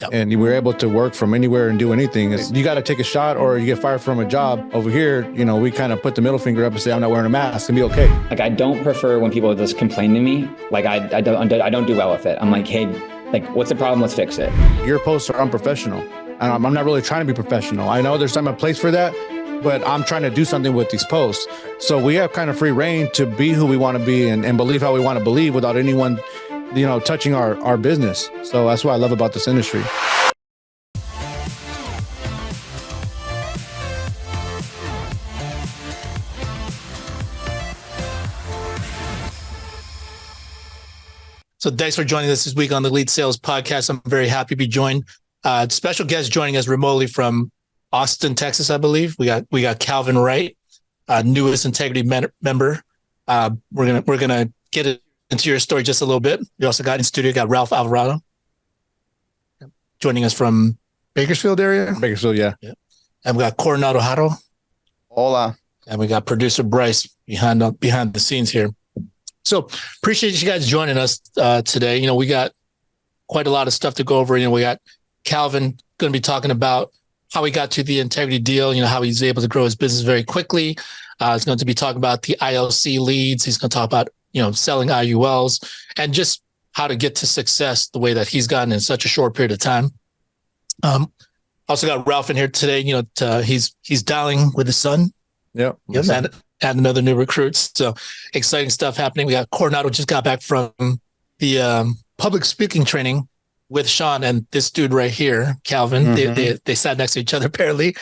Yep. And we're able to work from anywhere and do anything. You got to take a shot or you get fired from a job. Over here, we kind of put the middle finger up and say, I'm not wearing a mask and be okay. Like, I don't prefer when people just complain to me. Like, I don't do well with it. I'm like, hey, like, what's the problem? Let's fix it. Your posts are unprofessional. And I'm not really trying to be professional. I know there's time and place for that, but I'm trying to do something with these posts. So we have kind of free reign to be who we want to be and believe how we want to believe without anyone touching our business. So that's what I love about this industry. So thanks for joining us this week on the Elite Sales Podcast. I'm very happy to be joined. Special guest joining us remotely from Austin, Texas, I believe. We got Calvin Wright, newest Integrity member. We're gonna get into your story just a little bit. We also got in studio, got Ralph Alvarado joining us from Bakersfield area. Bakersfield, yeah. And we got Coronado Haro. Hola. And we got producer Bryce behind the scenes here. So appreciate you guys joining us today. We got quite a lot of stuff to go over. We got Calvin going to be talking about how he got to the Integrity deal, how he's able to grow his business very quickly. He's going to be talking about the ILC leads. He's going to talk about selling IULs and just how to get to success the way that he's gotten in such a short period of time. Also got Ralph in here today. He's dialing with his son. Yeah. Yes. And another new recruit. So exciting stuff happening. We got Coronado just got back from the public speaking training with Sean and this dude right here, Calvin. Mm-hmm. They sat next to each other apparently.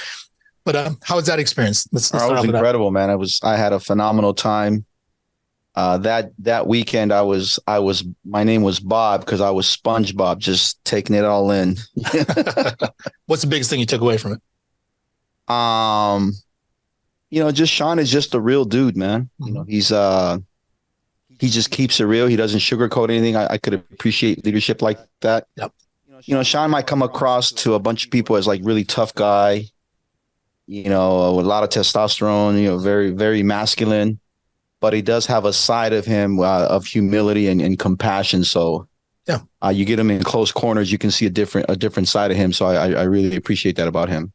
But how was that experience? Let's it was incredible, man. I had a phenomenal time. That weekend my name was Bob because I was SpongeBob, just taking it all in. What's the biggest thing you took away from it? Just Sean is just a real dude, man. Mm-hmm. He just keeps it real. He doesn't sugarcoat anything. I could appreciate leadership like that. Yep. Sean might come across to a bunch of people as like really tough guy, with a lot of testosterone, very, very masculine, but he does have a side of him of humility and compassion. So yeah, you get him in close corners, you can see a different side of him. So I really appreciate that about him.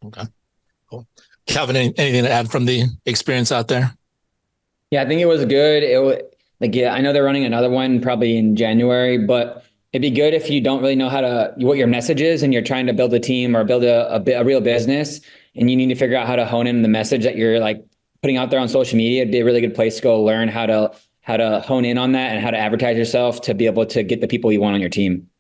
Okay. Calvin, anything to add from the experience out there? Yeah, I think it was good. I know they're running another one probably in January, but it'd be good if you don't really know what your message is and you're trying to build a team or build a real business and you need to figure out how to hone in the message that you're like putting out there on social media. It'd be a really good place to go learn how to hone in on that and how to advertise yourself to be able to get the people you want on your team.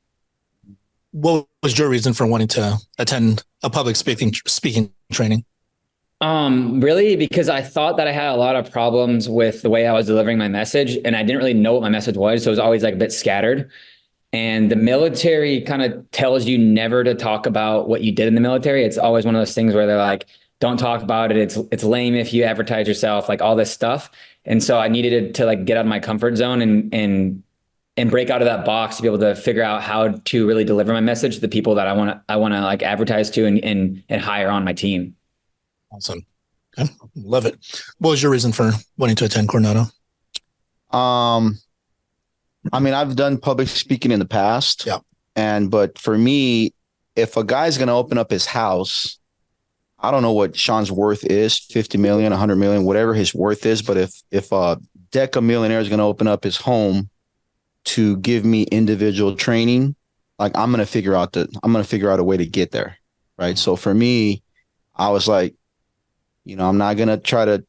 What was your reason for wanting to attend a public speaking training? Really, because I thought that I had a lot of problems with the way I was delivering my message and I didn't really know what my message was. So it was always like a bit scattered. And the military kind of tells you never to talk about what you did in the military. It's always one of those things where they're like, don't talk about it. It's lame if you advertise yourself, like all this stuff. And so I needed to like get out of my comfort zone and break out of that box to be able to figure out how to really deliver my message to the people that I want to like advertise to and hire on my team. Awesome. Okay. Love it. What was your reason for wanting to attend Coronado? I've done public speaking in the past. Yeah. But for me, if a guy's going to open up his house, I don't know what Sean's worth is, 50 million, 100 million, whatever his worth is. But if a Deca millionaire is going to open up his home to give me individual training, like I'm going to figure out a way to get there. Right. So for me, I was like, I'm not going to try to,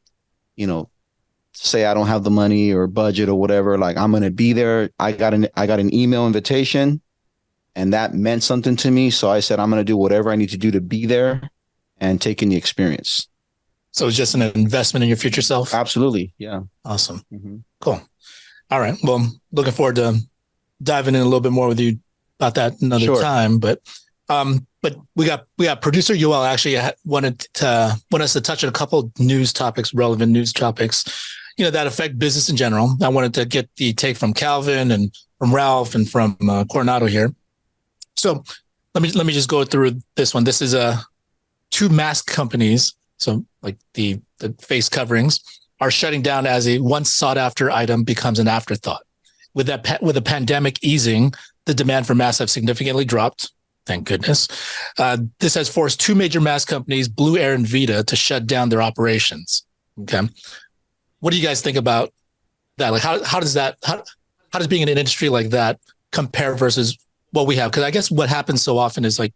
say I don't have the money or budget or whatever. Like I'm going to be there. I got an email invitation and that meant something to me. So I said, I'm going to do whatever I need to do to be there and take in the experience. So it's just an investment in your future self? Absolutely. Yeah. Awesome. Mm-hmm. Cool. All right. Well, looking forward to diving in a little bit more with you about that another time. But we got producer Yoel actually wanted us to touch on a couple relevant news topics, that affect business in general. I wanted to get the take from Calvin and from Ralph and from Coronado here. So let me just go through this one. This is two mask companies. So like the face coverings are shutting down as a once sought after item becomes an afterthought. With the pandemic easing, the demand for masks have significantly dropped. Thank goodness. This has forced two major mask companies, Blue Air and Vita, to shut down their operations. Okay. What do you guys think about that? Like, how does being in an industry like that compare versus what we have? Because I guess what happens so often is like,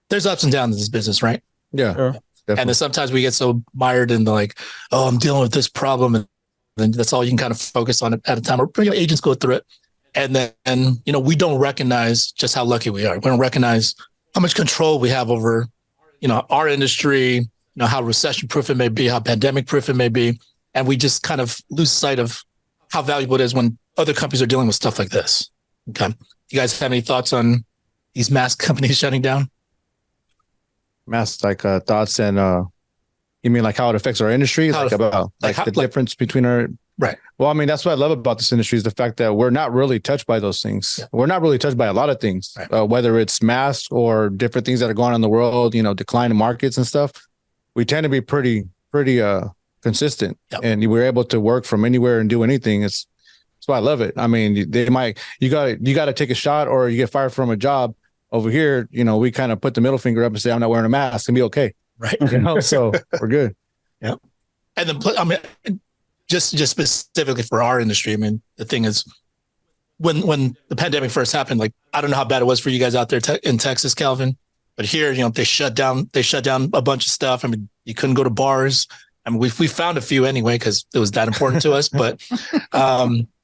there's ups and downs in this business, right? Yeah. Sure. And then sometimes we get so mired in the like, oh, I'm dealing with this problem. And then that's all you can kind of focus on at a time. Or agents go through it. And then, we don't recognize just how lucky we are. We don't recognize how much control we have over, our industry, how recession proof it may be, how pandemic proof it may be. And we just kind of lose sight of how valuable it is when other companies are dealing with stuff like this. Okay. You guys have any thoughts on these mask companies shutting down? Mask thoughts and you mean like how it affects our industry? The difference between our right. Well, I mean, that's what I love about this industry is the fact that we're not really touched by those things. Yeah. We're not really touched by a lot of things, right. Whether it's masks or different things that are going on in the world, decline in markets and stuff. We tend to be pretty consistent, yep. And we're able to work from anywhere and do anything. That's why I love it. I mean, you got to take a shot or you get fired from a job. Over here, we kind of put the middle finger up and say, I'm not wearing a mask and be okay. Right. So we're good. Yeah. And then, just specifically for our industry, I mean, the thing is when the pandemic first happened, like, I don't know how bad it was for you guys out there in Texas, Calvin, but here, they shut down a bunch of stuff. I mean, you couldn't go to bars. I mean, we found a few anyway, cause it was that important to us, but,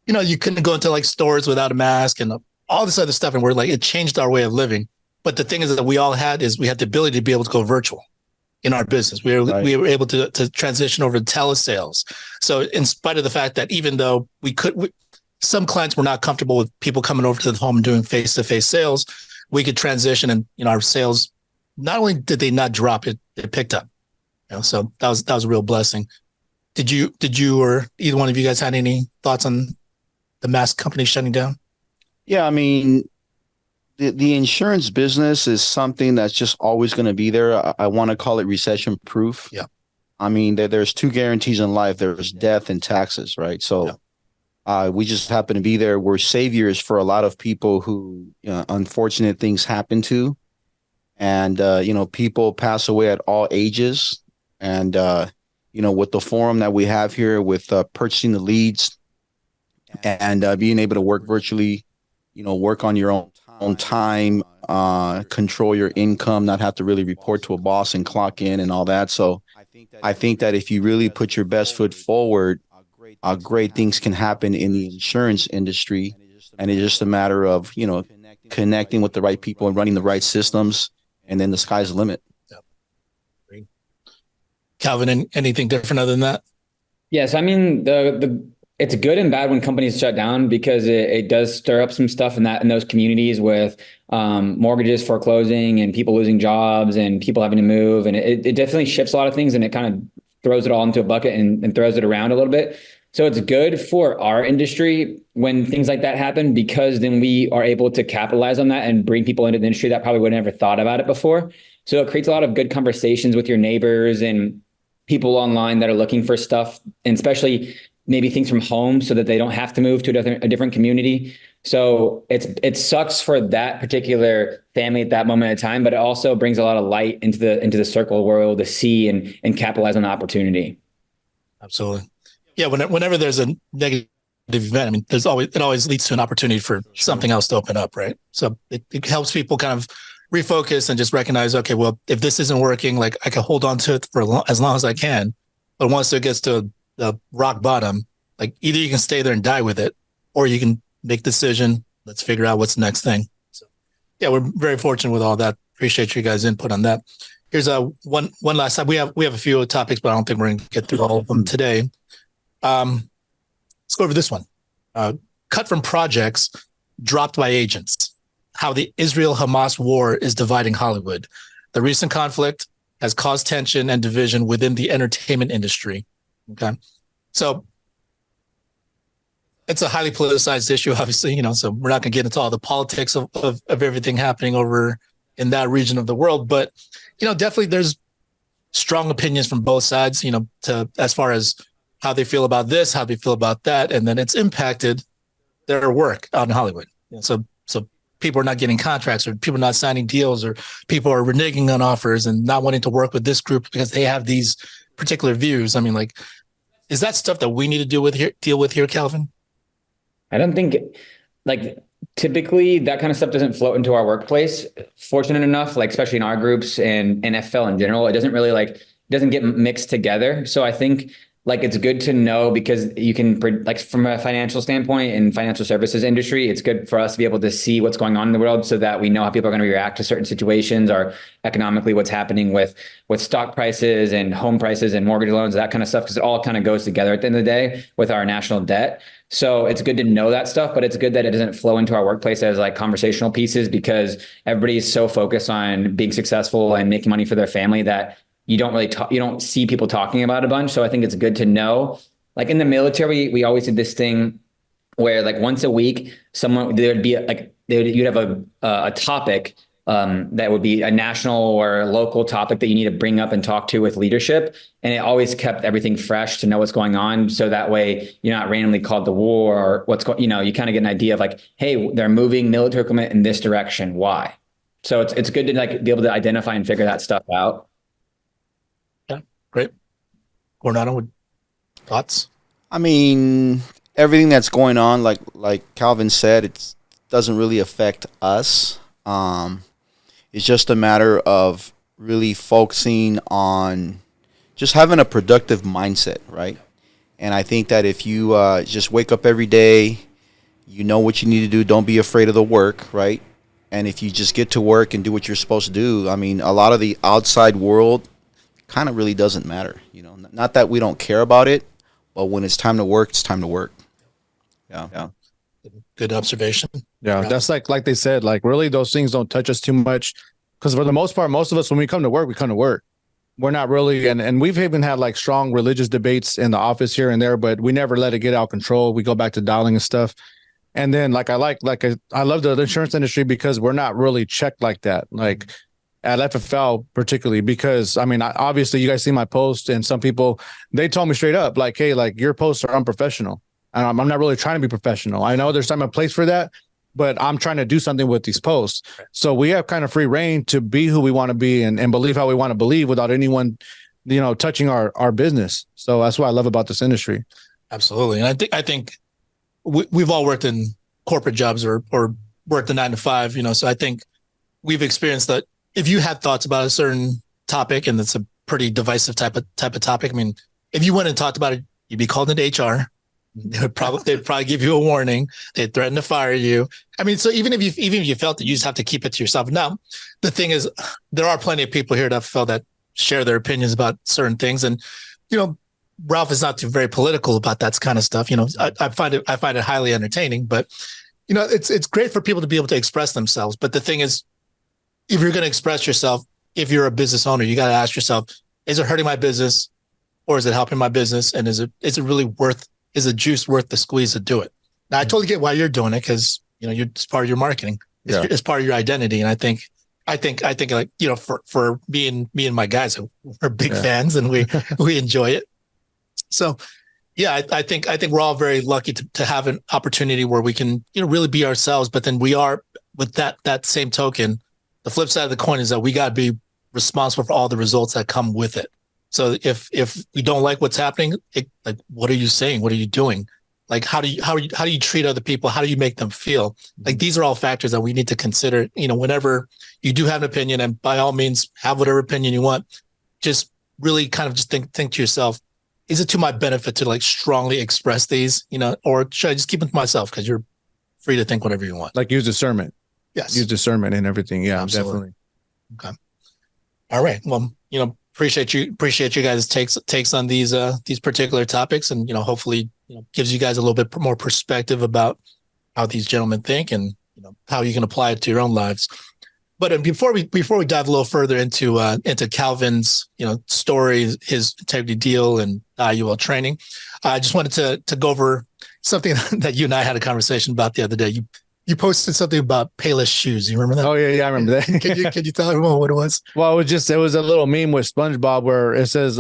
you couldn't go into like stores without a mask and all this other stuff. And we're like, it changed our way of living. But the thing is that we had the ability to be able to go virtual in our business. We were able to transition over to telesales. So in spite of the fact that even though some clients were not comfortable with people coming over to the home and doing face-to-face sales, we could transition and, our sales, not only did they not drop, it picked up. So that was a real blessing. Did you or either one of you guys had any thoughts on the mask company shutting down? Yeah, I mean, the insurance business is something that's just always going to be there. I want to call it recession proof. Yeah. I mean, there's two guarantees in life. There's death and taxes, right? So we just happen to be there. We're saviors for a lot of people who unfortunate things happen to. And, people pass away at all ages. And, with the forum that we have here with purchasing the leads and being able to work virtually, work on your own time, control your income, not have to really report to a boss and clock in and all that. So I think that if you really put your best foot forward, great things can happen in the insurance industry. And it's just a matter of, connecting with the right people and running the right systems. And then the sky's the limit. Yep. Calvin, anything different other than that? Yes. I mean, it's good and bad when companies shut down because it does stir up some stuff in those communities with mortgages foreclosing and people losing jobs and people having to move. And it definitely shifts a lot of things and it kind of throws it all into a bucket and throws it around a little bit. So it's good for our industry when things like that happen because then we are able to capitalize on that and bring people into the industry that probably would have never thought about it before. So it creates a lot of good conversations with your neighbors and people online that are looking for stuff, and especially maybe things from home so that they don't have to move to a different community. So it sucks for that particular family at that moment in time, but it also brings a lot of light into the circle where we're able to see and capitalize on the opportunity. Absolutely. Yeah. Whenever there's a negative event, I mean, it always leads to an opportunity for something else to open up. Right. So it helps people kind of refocus and just recognize, okay, well, if this isn't working, like I can hold on to it for as long as I can. But once it gets to the rock bottom, like either you can stay there and die with it, or you can make the decision. Let's figure out what's the next thing. So yeah, we're very fortunate with all that. Appreciate you guys' input on that. Here's one last time. We have a few topics, but I don't think we're going to get through all of them today. Let's go over this one. Cut from projects dropped by agents. How the Israel-Hamas war is dividing Hollywood. The recent conflict has caused tension and division within the entertainment industry. Okay. So it's a highly politicized issue, obviously, so we're not going to get into all the politics of everything happening over in that region of the world. But, definitely there's strong opinions from both sides, to as far as how they feel about this, how they feel about that. And then it's impacted their work out in Hollywood. So people are not getting contracts, or people not signing deals, or people are reneging on offers and not wanting to work with this group because they have these particular views. I mean, like, is that stuff that we need to deal with here, Calvin? I don't think, like, typically that kind of stuff doesn't float into our workplace. Fortunate enough, like, especially in our groups and FFL in general, it doesn't really doesn't get mixed together. So I think, like, it's good to know, because you can, like, from a financial standpoint in financial services industry, it's good for us to be able to see what's going on in the world so that we know how people are going to react to certain situations, or economically what's happening with stock prices and home prices and mortgage loans, that kind of stuff, because it all kind of goes together at the end of the day with our national debt. So it's good to know that stuff, but it's good that it doesn't flow into our workplace as like conversational pieces, because everybody's so focused on being successful and making money for their family that you don't really you don't see people talking about a bunch. So I think it's good to know. Like in the military, we always did this thing where, like, once a week, you'd have a topic that would be a national or local topic that you need to bring up and talk to with leadership. And it always kept everything fresh to know what's going on. So that way you're not randomly called to war, or you kind of get an idea of, like, hey, they're moving military equipment in this direction. Why? So it's good to, like, be able to identify and figure that stuff out. Yeah, great. Coronado, thoughts? I mean, everything that's going on, like Calvin said, it doesn't really affect us. It's just a matter of really focusing on just having a productive mindset, right? And I think that if you just wake up every day, you know what you need to do, don't be afraid of the work, right? And if you just get to work and do what you're supposed to do, I mean, a lot of the outside world kind of really doesn't matter, you know. Not that we don't care about it, but when it's time to work, it's time to work. Yeah. Good observation. Yeah, that's like they said, like, really those things don't touch us too much, because for the most part, most of us, when we come to work, we come to work. We're not really, and we've even had like strong religious debates in the office here and there, but we never let it get out of control. We go back to dialing and stuff. And then I love the insurance industry because we're not really checked like that. Like at FFL particularly, because I mean, obviously you guys see my post, and some people, they told me straight up, like, hey, like, your posts are unprofessional. And I'm not really trying to be professional. I know there's time and place for that, but I'm trying to do something with these posts. So we have kind of free reign to be who we want to be and believe how we want to believe without anyone, you know, touching our business. So that's what I love about this industry. Absolutely. And I think we've all worked in corporate jobs or worked a 9 to 5, you know, so I think we've experienced that if you had thoughts about a certain topic, and it's a pretty divisive type of topic, I mean, if you went and talked about it, you'd be called into HR. They'd probably give you a warning. They'd threaten to fire you. I mean, so even if you felt it, you just have to keep it to yourself. Now, the thing is, there are plenty of people here that felt that share their opinions about certain things, and you know, Ralph is not too very political about that kind of stuff. You know, I find it highly entertaining, but you know, it's great for people to be able to express themselves. But the thing is, if you're going to express yourself, if you're a business owner, you got to ask yourself: is it hurting my business, or is it helping my business? And is it really is the juice worth the squeeze to do it? Now, I totally get why you're doing it, because, you know, it's part of your marketing. It's part of your identity. And I think like, you know, for me and my guys, we're big fans, and we enjoy it. So, yeah, I think we're all very lucky to have an opportunity where we can, you know, really be ourselves. But then we are, with that same token, the flip side of the coin is that we got to be responsible for all the results that come with it. So if you don't like what's happening, like, what are you saying? What are you doing? Like, how do you treat other people? How do you make them feel? Like, these are all factors that we need to consider, you know, whenever you do have an opinion, and by all means, have whatever opinion you want. Just really kind of just think to yourself, is it to my benefit to, like, strongly express these, you know, or should I just keep them to myself? Because you're free to think whatever you want. Like, use discernment. Yes. Use discernment and everything. Yeah, absolutely. Definitely. Okay. All right. Well, you know, appreciate you guys' takes on these particular topics, and, you know, hopefully, you know, gives you guys a little bit more perspective about how these gentlemen think, and, you know, how you can apply it to your own lives. But before we dive a little further into Calvin's, you know, story, his integrity deal, and IUL training, I just wanted to go over something that you and I had a conversation about the other day. You posted something about Payless shoes. You remember that? Oh yeah, I remember that. Can you tell everyone what it was? Well, it was a little meme with SpongeBob where it says,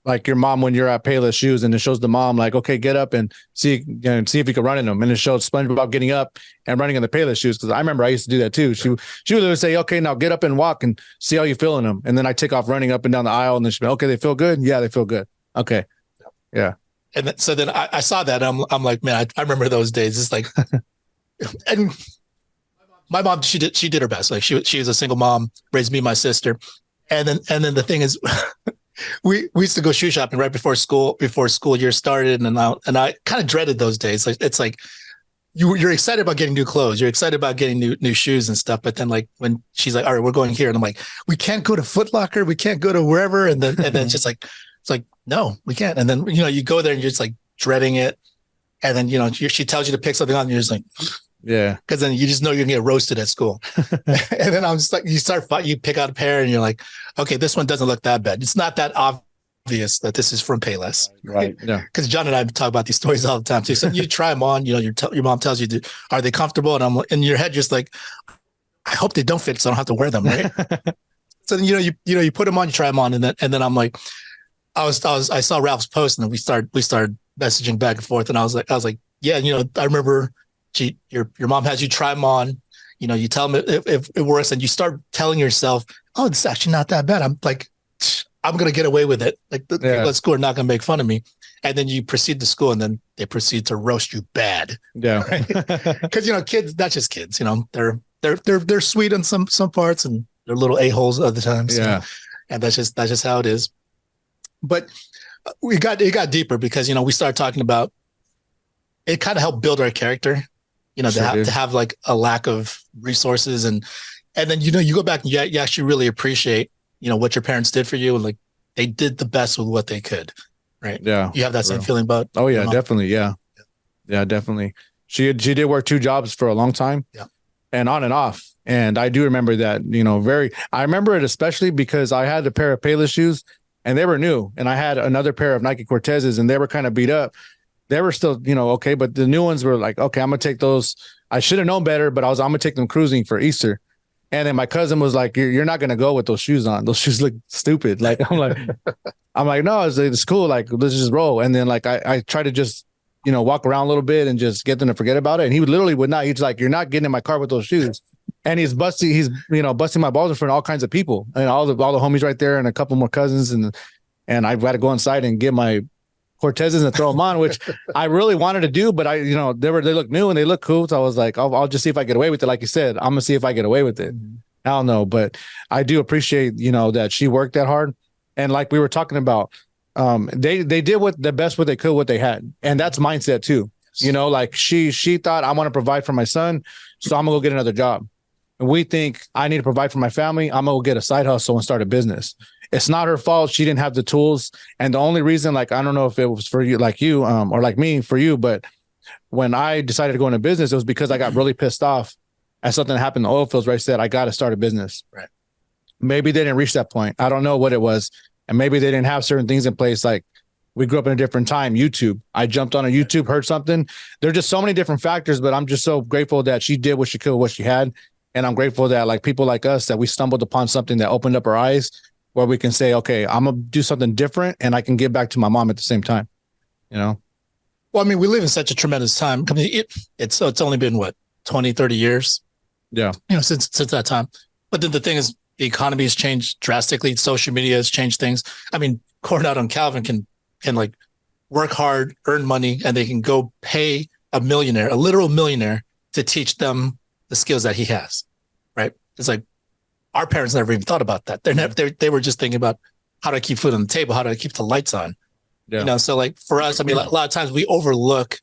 like your mom when you're at Payless Shoes, and it shows the mom like, okay, get up and see if you can run in them, and it shows SpongeBob getting up and running in the Payless shoes. Because I remember I used to do that too. She would literally say, okay, now get up and walk and see how you feel in them, and then I take off running up and down the aisle, and then she'd be, okay, they feel good. Yeah, they feel good. Okay, yeah. And then I saw that. I'm like, man, I remember those days. It's like, and my mom, she did her best. Like she was a single mom, raised me and my sister, and then the thing is. We used to go shoe shopping right before school year started, and I kind of dreaded those days. Like it's like you're excited about getting new clothes, you're excited about getting new shoes and stuff, but then like when she's like, all right, we're going here, and I'm like, we can't go to Foot Locker, we can't go to wherever, and then it's just like it's like no, we can't, and then you go there and you're just like dreading it, and then she tells you to pick something on, and you're just like. Yeah, because then you just know you're gonna get roasted at school, and then I'm just like, you pick out a pair, and you're like, okay, this one doesn't look that bad. It's not that obvious that this is from Payless, right? Yeah, because John and I talk about these stories all the time too. So you try them on, your mom tells you, are they comfortable? And I'm in your head just like, I hope they don't fit, so I don't have to wear them, right? So then you put them on, you try them on, and then I'm like, I saw Ralph's post, and then we started messaging back and forth, and I was like, yeah, I remember. Your mom has you try them on, you tell them if it works, and you start telling yourself, oh, it's actually not that bad. I'm like, I'm going to get away with it. Like the school are not going to make fun of me. And then you proceed to school, and then they proceed to roast you bad. Yeah. Because, kids, not just kids, they're sweet on some parts, and they're little a-holes other times. Yeah. And that's just how it is. But it got deeper because, we started talking about, it kind of helped build our character. To have like a lack of resources, and then you go back and you actually really appreciate what your parents did for you, and like they did the best with what they could, right? Yeah, you have that same feeling about. Oh yeah, definitely. Yeah, definitely. She did work 2 jobs for a long time, and on and off. And I do remember that. I remember it especially because I had a pair of Payless shoes, and they were new, and I had another pair of Nike Cortezes, and they were kind of beat up. They were still, okay, but the new ones were like, okay, I'm gonna take those. I should have known better, but I'm gonna take them cruising for Easter. And then my cousin was like, "You're not gonna go with those shoes on. Those shoes look stupid." Like I'm like, no, it's cool. Like let's just roll. And then like I try to just walk around a little bit and just get them to forget about it. And he literally would not. He's like, "You're not getting in my car with those shoes." And he's busting my balls in front of all kinds of people and all the homies right there and a couple more cousins, and I've got to go inside and get my Cortezes and throw them on, which I really wanted to do, but they look new and they look cool. So I was like, I'll just see if I get away with it. Like you said, I'm gonna see if I get away with it. I don't know, but I do appreciate, that she worked that hard. And like we were talking about, they did the best what they could, what they had. And that's mindset too. Like she thought, I want to provide for my son, so I'm gonna go get another job. And we think I need to provide for my family. I'm gonna go get a side hustle and start a business. It's not her fault. She didn't have the tools. And the only reason, like, I don't know if it was for you, like you, or like me, for you, but when I decided to go into business, it was because I got really pissed off at something that happened in the oil fields where I said, I got to start a business. Right. Maybe they didn't reach that point. I don't know what it was. And maybe they didn't have certain things in place. Like we grew up in a different time, YouTube. I jumped on a YouTube, heard something. There's just so many different factors, but I'm just so grateful that she did what she could, what she had. And I'm grateful that like people like us, that we stumbled upon something that opened up our eyes where we can say, okay, I'm going to do something different and I can give back to my mom at the same time, Well, I mean, we live in such a tremendous time. I mean, it's only been what, 20, 30 years? Yeah. Since that time. But then the thing is, the economy has changed drastically. Social media has changed things. I mean, Coronado and Calvin can like work hard, earn money, and they can go pay a literal millionaire to teach them the skills that he has, right? It's like, our parents never even thought about that. They were just thinking about how to keep food on the table, how to keep the lights on. Yeah. So like for us, I mean, a lot of times we overlook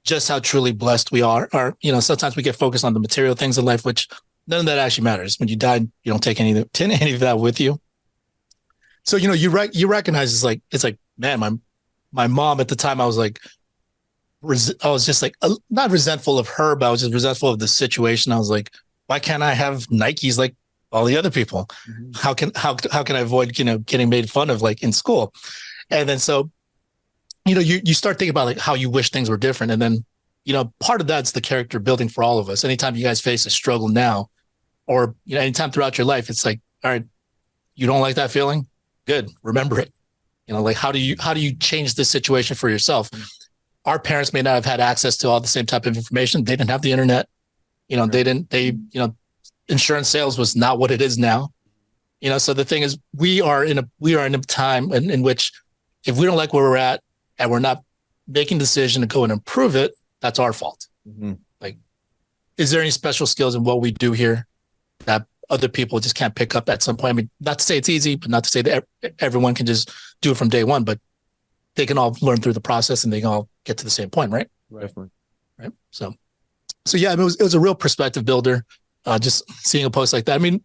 just how truly blessed we are. Or, sometimes we get focused on the material things in life, which none of that actually matters. When you die, you don't take any of that with you. So, you recognize it's like, man, my mom at the time, I was like, I was just like, not resentful of her, but I was just resentful of the situation. I was like, why can't I have Nikes like all the other people? Mm-hmm. How can I avoid, getting made fun of like in school? And then, so, you start thinking about like how you wish things were different. And then, part of that's the character building for all of us. Anytime you guys face a struggle now, or, anytime throughout your life, it's like, all right, you don't like that feeling? Good. Remember it. Like how do you change this situation for yourself? Our parents may not have had access to all the same type of information. They didn't have the internet. Insurance sales was not what it is now. So the thing is, we are in a time in which if we don't like where we're at and we're not making the decision to go and improve it, that's our fault. Mm-hmm. Like, is there any special skills in what we do here that other people just can't pick up at some point? I mean, not to say it's easy, but not to say that everyone can just do it from day one, but they can all learn through the process and they can all get to the same point, right? Definitely. Right. So yeah, I mean, it was a real perspective builder. Just seeing a post like that. I mean,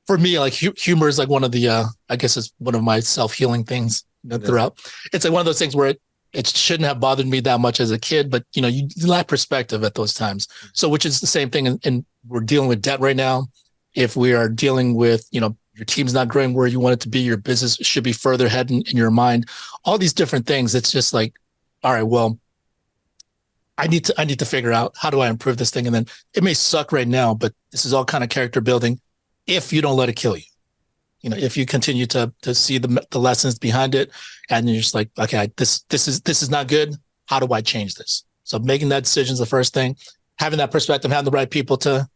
for me, like humor is like one of the, I guess it's one of my self-healing things throughout. It's like one of those things where it shouldn't have bothered me that much as a kid, but you lack perspective at those times. So, which is the same thing. And we're dealing with debt right now. If we are dealing with, your team's not growing where you want it to be, your business should be further ahead in your mind, all these different things. It's just like, all right, well, I need to figure out how do I improve this thing. And then it may suck right now, but this is all kind of character building. If you don't let it kill you, if you continue to see the lessons behind it, and you're just like, okay, this is not good. How do I change this? So making that decision is the first thing. Having that perspective, having the right people to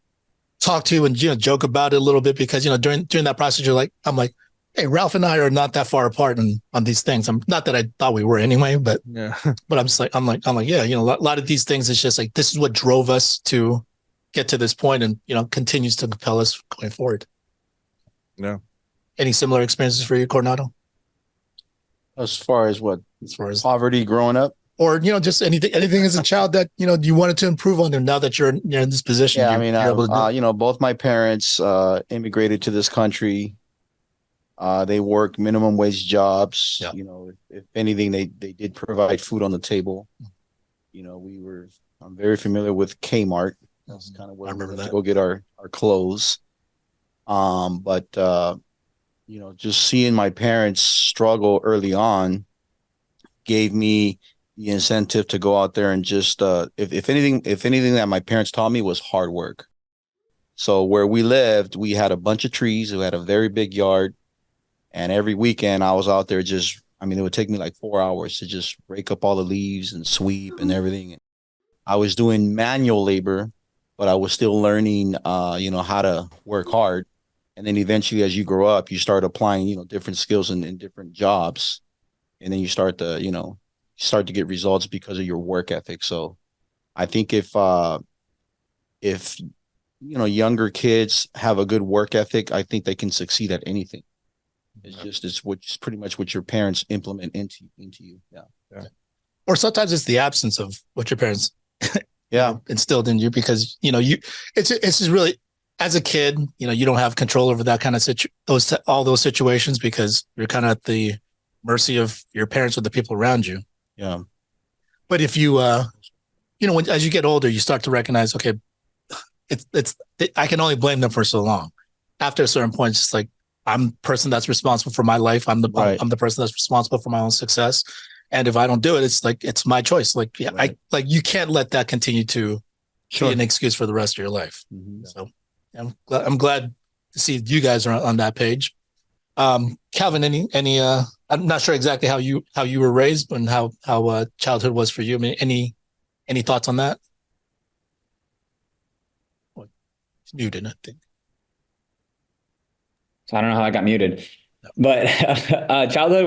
talk to and joke about it a little bit, because during that process, I'm like, hey, Ralph and I are not that far apart on these things. I'm not that I thought we were anyway, but yeah. But I'm just like, I'm like, yeah, a lot of these things, it's just like, this is what drove us to get to this point, and continues to propel us going forward. Yeah. Any similar experiences for you, Coronado? As far as what? As far as poverty growing up? Or, just anything as a child that, you wanted to improve on, and now that you're in this position. Yeah, I mean, both my parents immigrated to this country. They work minimum wage jobs. Yeah. If anything, they did provide food on the table. I'm very familiar with Kmart. That's kind of where we went to go get our clothes. But just seeing my parents struggle early on gave me the incentive to go out there and just, if anything that my parents taught me was hard work. So where we lived, we had a bunch of trees. We had a very big yard. And every weekend I was out there it would take me like 4 hours to just rake up all the leaves and sweep and everything. I was doing manual labor, but I was still learning, how to work hard. And then eventually, as you grow up, you start applying, different skills in different jobs. And then you start to get results because of your work ethic. So I think if younger kids have a good work ethic, I think they can succeed at anything. It's pretty much what your parents implement into you. Yeah. Or sometimes it's the absence of what your parents instilled in you, because it's just really, as a kid, you don't have control over that kind of all those situations, because you're kind of at the mercy of your parents or the people around you. Yeah. But if you as you get older, you start to recognize, okay, I can only blame them for so long. After a certain point, it's just like, I'm the person that's responsible for my life. I'm the person that's responsible for my own success. And if I don't do it, it's like, it's my choice. Like, yeah, right. You can't let that continue to be an excuse for the rest of your life. Mm-hmm. So I'm glad to see you guys are on that page. Calvin, any I'm not sure exactly how you were raised and how childhood was for you. I mean, any thoughts on that? It's muted, I think. So I don't know how I got muted, but childhood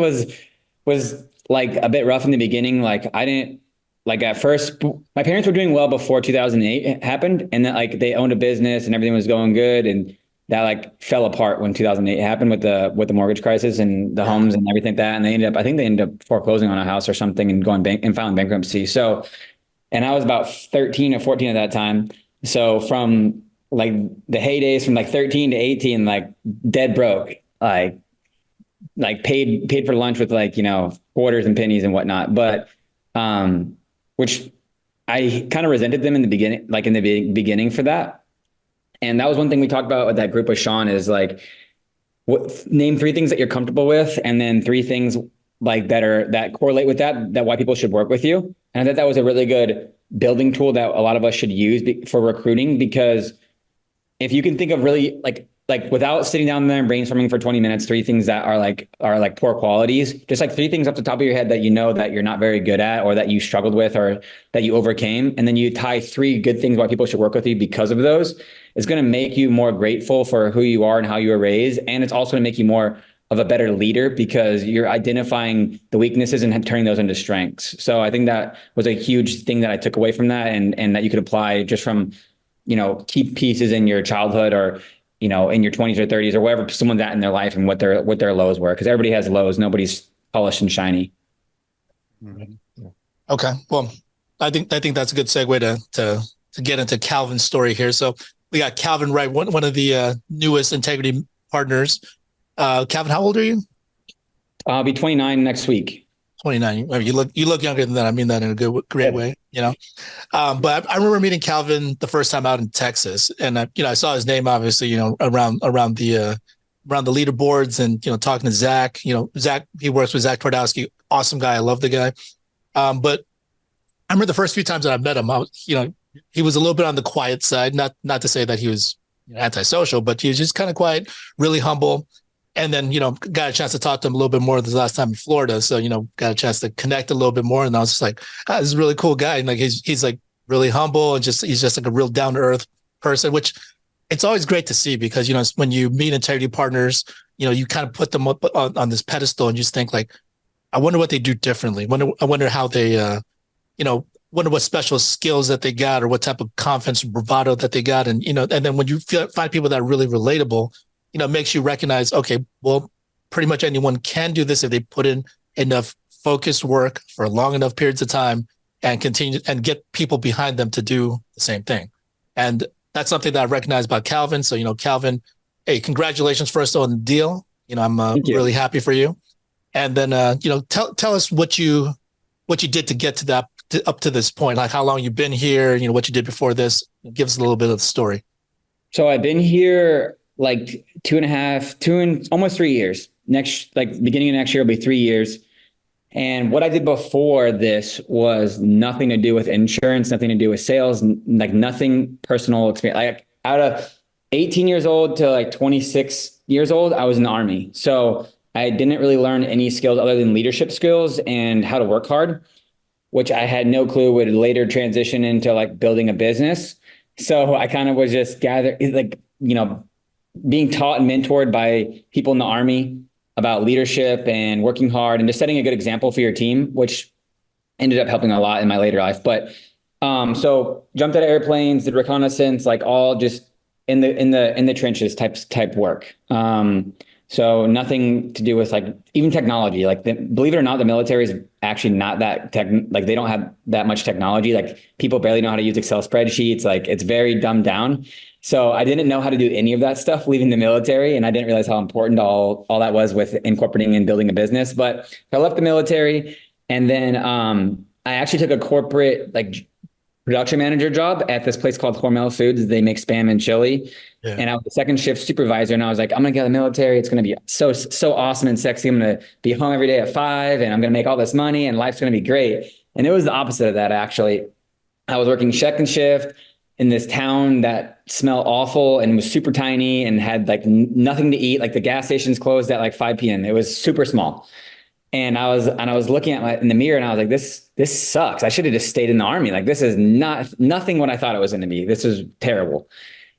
was like a bit rough in the beginning. Like I didn't at first, my parents were doing well before 2008 happened, and then they owned a business and everything was going good, and that fell apart when 2008 happened with the mortgage crisis and the homes and everything like that. And I think they ended up foreclosing on a house or something and and filing bankruptcy. So, and I was about 13 or 14 at that time. So from the heydays from 13 to 18, dead broke, paid for lunch with quarters and pennies and whatnot. But, which I kind of resented them in the beginning, for that. And that was one thing we talked about with that group with Sean is name 3 things that you're comfortable with. And then 3 things that correlate with that why people should work with you. And I thought that was a really good building tool that a lot of us should use for recruiting, because if you can think of really like without sitting down there and brainstorming for 20 minutes, 3 things that are like poor qualities, just like 3 things off the top of your head that you know that you're not very good at or that you struggled with or that you overcame. And then you tie 3 good things why people should work with you because of those. It's going to make you more grateful for who you are and how you were raised. And it's also going to make you more of a better leader because you're identifying the weaknesses and turning those into strengths. So I think that was a huge thing that I took away from that and that you could apply just from, key pieces in your childhood or, in your 20s or 30s or wherever someone's at in their life and what their lows were. Because everybody has lows. Nobody's polished and shiny. Okay. Well, I think that's a good segue to get into Calvin's story here. So we got Calvin Wright, one of the newest integrity partners. Calvin, how old are you? I'll be 29 next week. 29. You look younger than that. I mean that in a great way, But I remember meeting Calvin the first time out in Texas, and I saw his name obviously, around the leaderboards and talking to Zach. Zach, he works with Zach Twardowski, awesome guy. I love the guy. But I remember the first few times that I met him, he was a little bit on the quiet side. Not to say that he was antisocial, but he was just kind of quiet, really humble. And then, got a chance to talk to him a little bit more this last time in Florida. So, got a chance to connect a little bit more. And I was just like, this is a really cool guy. And like, he's like really humble and he's just like a real down to earth person, which it's always great to see because, when you meet integrity partners, you kind of put them up on this pedestal and you just think like, I wonder what they do differently. I wonder how they, wonder what special skills that they got or what type of confidence and bravado that they got. And, and then when you find people that are really relatable, makes you recognize, okay, well, pretty much anyone can do this if they put in enough focused work for long enough periods of time and continue and get people behind them to do the same thing. And that's something that I recognize about Calvin. So, Calvin, hey, congratulations first on the deal. I'm really happy for you. And then, tell us what you did to get to that, up to this point, like how long you've been here, what you did before this. Give us a little bit of the story. So I've been here like 2.5, almost 3 years. Beginning of next year will be 3 years. And what I did before this was nothing to do with insurance, nothing to do with sales, like nothing personal experience. Like out of 18 years old to like 26 years old, I was in the Army. So I didn't really learn any skills other than leadership skills and how to work hard, which I had no clue would later transition into like building a business. So I kind of was just being taught and mentored by people in the Army about leadership and working hard and just setting a good example for your team, which ended up helping a lot in my later life. But so jumped out of airplanes, did reconnaissance, like all just in the trenches type work. So nothing to do with like even technology. Like believe it or not, the military is actually not that they don't have that much technology. Like people barely know how to use Excel spreadsheets. Like it's very dumbed down. So I didn't know how to do any of that stuff leaving the military. And I didn't realize how important all that was with incorporating and building a business. But I left the military and then I actually took a corporate production manager job at this place called Hormel Foods. They make Spam and chili. Yeah. And I was the second shift supervisor. And I was like, I'm going to get out of the military. It's going to be so awesome and sexy. I'm going to be home every day at 5 and I'm going to make all this money and life's going to be great. And it was the opposite of that, actually. I was working second shift in this town that smelled awful and was super tiny and had like nothing to eat. Like the gas stations closed at like 5 p.m. It was super small. And I was looking at in the mirror and I was like, this sucks. I should have just stayed in the Army. Like this is nothing what I thought it was going to be. This is terrible.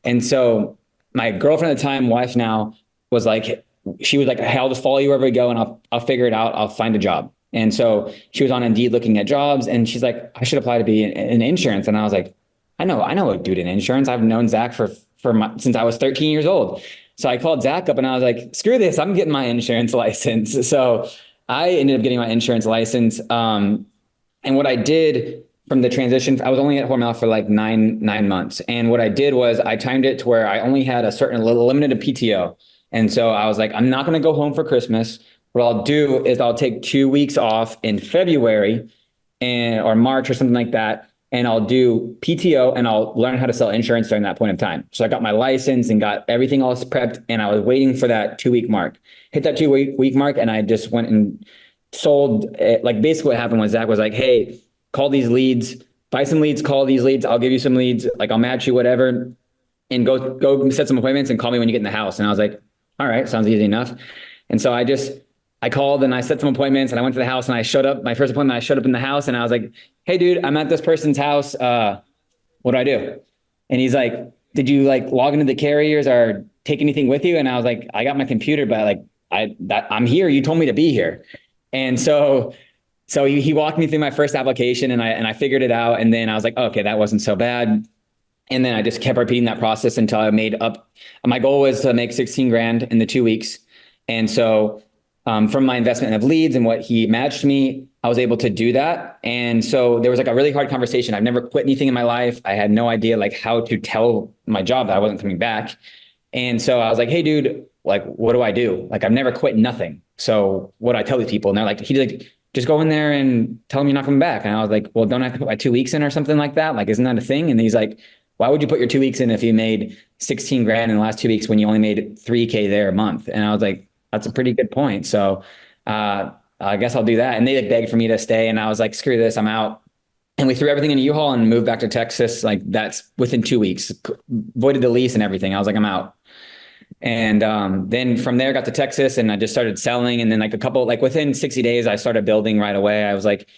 And so my girlfriend at the time, wife now, was like, she was like, hey, I'll just follow you wherever we go and I'll figure it out. I'll find a job. And so she was on Indeed looking at jobs and she's like, I should apply to be in insurance. And I was like, I know a dude in insurance. I've known Zach since I was 13 years old. So I called Zach up and I was like, screw this, I'm getting my insurance license. So I ended up getting my insurance license. And what I did from the transition, I was only at Hormel for like nine months. And what I did was I timed it to where I only had a certain limited PTO. And so I was like, I'm not going to go home for Christmas. What I'll do is I'll take 2 weeks off in February or March or something like that. And I'll do PTO and I'll learn how to sell insurance during that point of time. So I got my license and got everything else prepped. And I was waiting for that 2 week mark, hit that 2 week mark. And I just went and sold it. Like basically what happened was Zach was like, hey, call these leads, buy some leads, call these leads. I'll give you some leads. Like I'll match you, whatever. and go set some appointments and call me when you get in the house. And I was like, all right, sounds easy enough. And so I called and I set some appointments and I went to the house and I showed up. My first appointment, I showed up in the house and I was like, hey, dude, I'm at this person's house. What do I do? And he's like, did you like log into the carriers or take anything with you? And I was like, I got my computer, but like I'm here. You told me to be here. And so he walked me through my first application and I figured it out. And then I was like, okay, that wasn't so bad. And then I just kept repeating that process until I made up. My goal was to make 16 grand in the 2 weeks. And so from my investment of leads and what he matched me, I was able to do that. And so there was like a really hard conversation. I've never quit anything in my life. I had no idea like how to tell my job that I wasn't coming back. And so I was like, hey, dude, like, what do I do? Like, I've never quit nothing. So what do I tell these people? And they're like, he's like, just go in there and tell them you're not coming back. And I was like, well, don't I have to put my 2 weeks in or something like that? Like, isn't that a thing? And he's like, why would you put your 2 weeks in if you made 16 grand in the last 2 weeks when you only made 3K there a month? And I was like, that's a pretty good point. So I guess I'll do that. And they like begged for me to stay. And I was like, screw this, I'm out. And we threw everything in a U-Haul and moved back to Texas. Like that's within 2 weeks, voided the lease and everything. I was like, I'm out. And then from there, got to Texas and I just started selling. And then like within 60 days, I started building right away. I was like,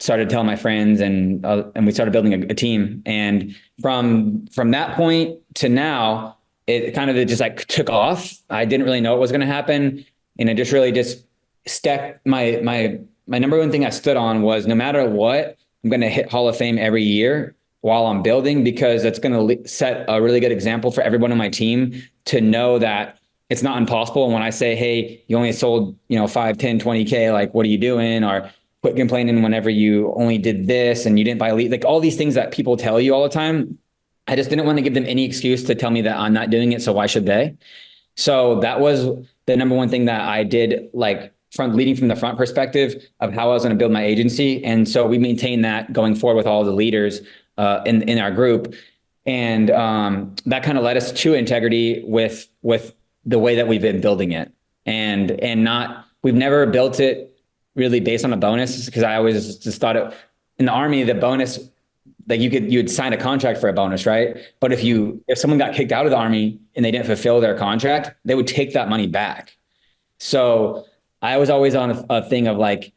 started telling my friends and we started building a team. And from that point to now, it kind of just like took off. I didn't really know what was going to happen. And I just really just stepped my number one thing I stood on was no matter what, I'm going to hit Hall of Fame every year while I'm building, because that's going to set a really good example for everyone on my team to know that it's not impossible. And when I say, hey, you only sold, 5, 10, 20K, like, what are you doing? Or quit complaining whenever you only did this and you didn't buy a lead, like all these things that people tell you all the time. I just didn't want to give them any excuse to tell me that I'm not doing it. So why should they? So that was the number one thing that I did, like leading from the front perspective of how I was going to build my agency. And so we maintained that going forward with all the leaders in our group. And that kind of led us to integrity with the way that we've been building it. And we've never built it really based on a bonus, because I always just thought in the Army, the bonus, like you would sign a contract for a bonus, right? But if someone got kicked out of the Army and they didn't fulfill their contract, they would take that money back. So I was always on a thing of like,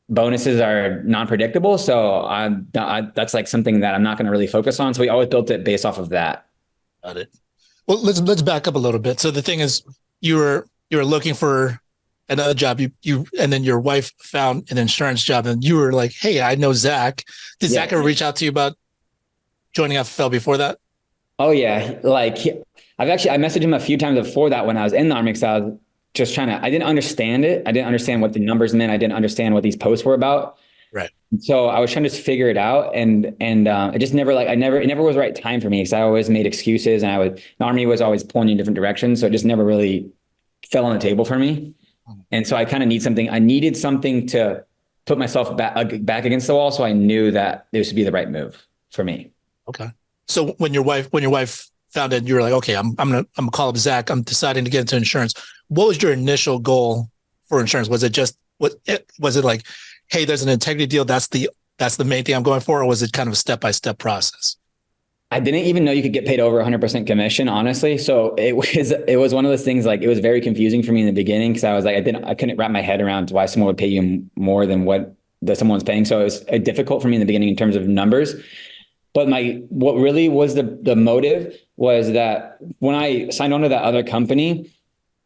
bonuses are non-predictable. So that's like something that I'm not going to really focus on. So we always built it based off of that. Got it. Well, let's back up a little bit. So the thing is, you were looking for another job, and then your wife found an insurance job, and you were like, hey, I know Zach. Did Zach ever reach out to you about joining FFL before that? Oh yeah. Like I messaged him a few times before that when I was in the Army, because I was just I didn't understand it. I didn't understand what the numbers meant. I didn't understand what these posts were about. Right. So I was trying to just figure it out. And it just never, it never was the right time for me, because I always made excuses, and the Army was always pulling me in different directions. So it just never really fell on the table for me. And so I kind of needed something to put myself back against the wall. So I knew that this would be the right move for me. Okay. So when your wife found it, you were like, okay, I'm gonna call up Zach. I'm deciding to get into insurance. What was your initial goal for insurance? Was it like, hey, there's an integrity deal, that's the main thing I'm going for, or was it kind of a step-by-step process? I didn't even know you could get paid over 100% commission, honestly. So it was one of those things, like it was very confusing for me in the beginning, because I was like, I couldn't wrap my head around why someone would pay you more than what someone's paying. So it was difficult for me in the beginning in terms of numbers. But what really was the motive was that when I signed on to that other company,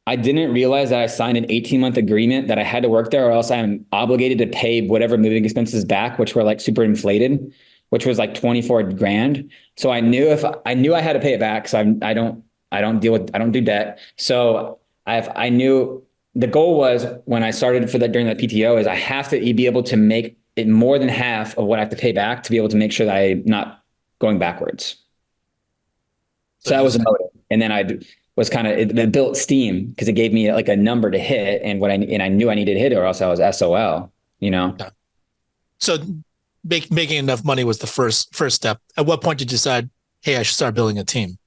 I didn't realize that I signed an 18-month agreement that I had to work there, or else I'm obligated to pay whatever moving expenses back, which were like super inflated, which was like 24 grand. So I knew I had to pay it back. So I don't do debt. So I knew the goal was, when I started during that PTO, is I have to be able to make it more than half of what I have to pay back to be able to make sure that I'm not going backwards. So that was a motive. And then was kind of, it built steam, because it gave me like a number to hit, and I knew I needed to hit it, or else I was SOL, Yeah. So making enough money was the first step. At what point did you decide, hey, I should start building a team?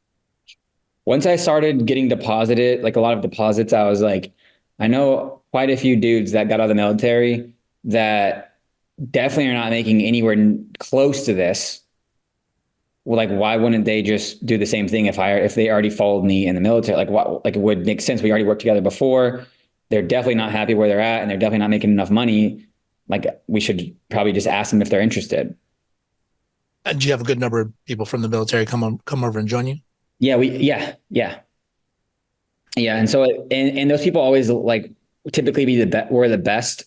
Once I started getting deposited, like a lot of deposits, I was like, I know quite a few dudes that got out of the military that definitely are not making anywhere close to this. well, like, why wouldn't they just do the same thing if they already followed me in the military? Like, what, like, it would make sense. We already worked together before. They're definitely not happy where they're at, and they're definitely not making enough money. Like, we should probably just ask them if they're interested. And do you have a good number of people from the military come over and join you? Yeah. And so, and those people always like typically be we're the best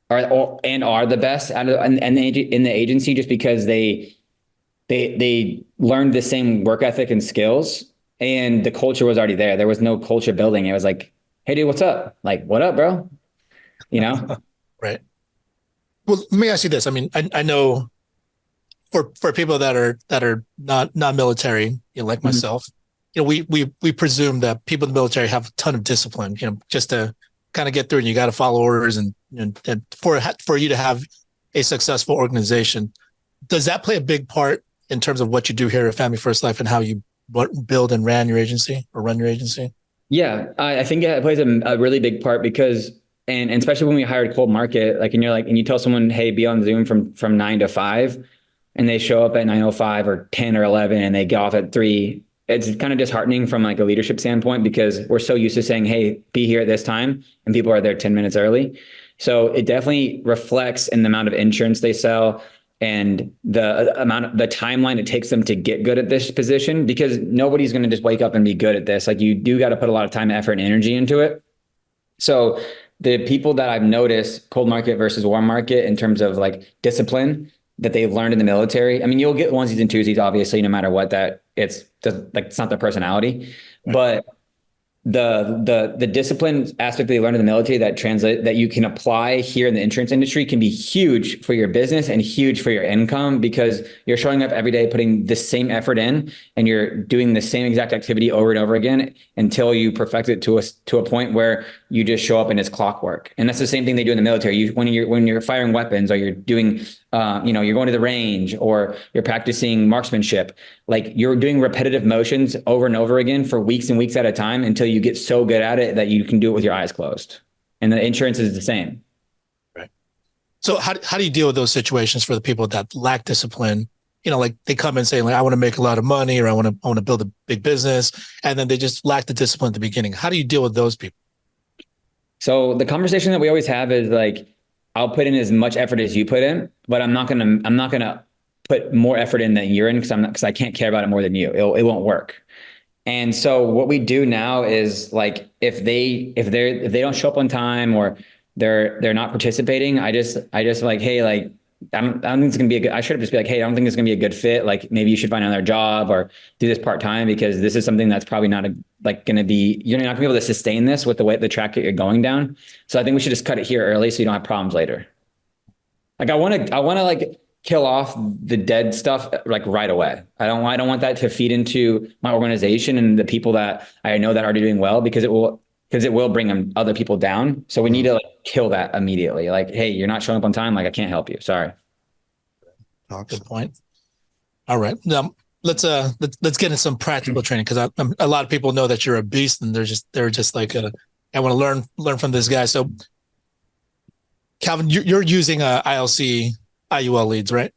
and are the best out of, and in the agency, just because they learned the same work ethic and skills, and the culture was already there. There was no culture building. It was like, hey dude, what's up? Like, what up, bro? You know? Right. Well, let me ask you this. I mean, I know for people that are not military, like myself, we presume that people in the military have a ton of discipline, just to kind of get through, and you got to follow orders, and for you to have a successful organization. Does that play a big part in terms of what you do here at Family First Life and how you build and run your agency? Yeah, I think it plays a really big part because, and especially when we hired Cold Market, like, and you tell someone, hey, be on Zoom from 9 to 5, and they show up at 9:05 or 10 or 11, and they get off at 3. It's kind of disheartening from like a leadership standpoint, because we're so used to saying, hey, be here at this time, and people are there 10 minutes early. So it definitely reflects in the amount of insurance they sell and the timeline it takes them to get good at this position, because nobody's going to just wake up and be good at this. Like, you do got to put a lot of time, effort, and energy into it. So the people that I've noticed, cold market versus warm market, in terms of like discipline that they've learned in the military. I mean, you'll get onesies and twosies, obviously, no matter what, that it's not their personality, right. But the discipline aspect that they learned in the military that you can apply here in the insurance industry can be huge for your business and huge for your income, because you're showing up every day, putting the same effort in, and you're doing the same exact activity over and over again until you perfect it to a point where you just show up and it's clockwork. And that's the same thing they do in the military. When you're firing weapons, or you're doing, you're going to the range, or you're practicing marksmanship, like, you're doing repetitive motions over and over again for weeks and weeks at a time until you get so good at it that you can do it with your eyes closed. And the insurance is the same. Right. So how do you deal with those situations for the people that lack discipline? Like, they come and say, like, I want to make a lot of money, or I want to build a big business, and then they just lack the discipline at the beginning. How do you deal with those people? So the conversation that we always have is like, I'll put in as much effort as you put in, but I'm not gonna put more effort in than you're in, because I can't care about it more than you. It won't work. And so what we do now is, like, if they don't show up on time, or they're not participating, I just like, hey, like, I don't think it's gonna be I should have just be like, hey, I don't think it's gonna be a good fit. Like, maybe you should find another job or do this part-time, because this is something that's probably not gonna be, you're not gonna be able to sustain this with the track that you're going down. So I think we should just cut it here early, so you don't have problems later. Like, I want to like kill off the dead stuff like right away. I don't want that to feed into my organization and the people that I know that are already doing well, because it will bring other people down. So we need to, like, kill that immediately. Like, hey, you're not showing up on time. Like, I can't help you. Sorry. Oh, good point. All right. Now let's get into some practical training, because a lot of people know that you're a beast, and they're just like, I want to learn from this guy. So, Calvin, you're using ILC IUL leads, right?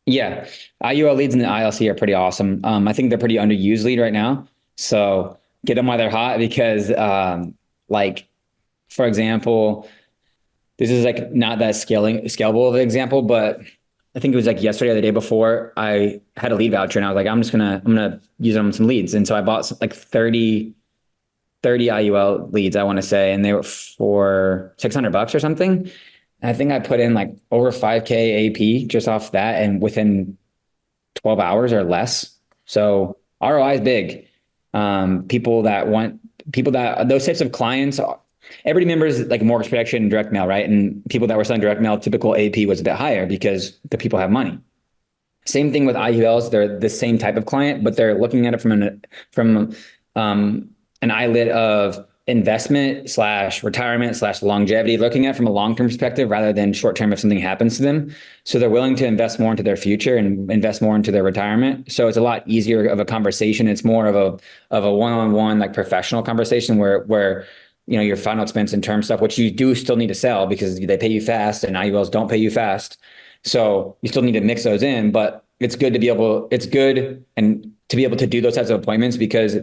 Yeah. IUL leads and the ILC are pretty awesome. I think they're pretty underused lead right now. So get them while they're hot, because like, for example, this is like not that scalable of an example, but I think it was like yesterday or the day before, I had a lead voucher, and I was like, I'm gonna use them on some leads. And so I bought like 30 IUL leads, I want to say, and they were for $600 or something. And I think I put in like over 5K AP just off that, and within 12 hours or less. So ROI is big. Those types of clients, everybody remembers like mortgage protection and direct mail, right? And people that were selling direct mail, typical AP was a bit higher because the people have money. Same thing with IULs. They're the same type of client, but they're looking at it from an eyelid of investment / retirement / longevity, looking at it from a long-term perspective rather than short-term if something happens to them. So they're willing to invest more into their future and invest more into their retirement. So it's a lot easier of a conversation. It's more of a one-on-one, like, professional conversation where your final expense and term stuff, which you do still need to sell because they pay you fast and IULs don't pay you fast. So you still need to mix those in, but it's good and to be able to do those types of appointments because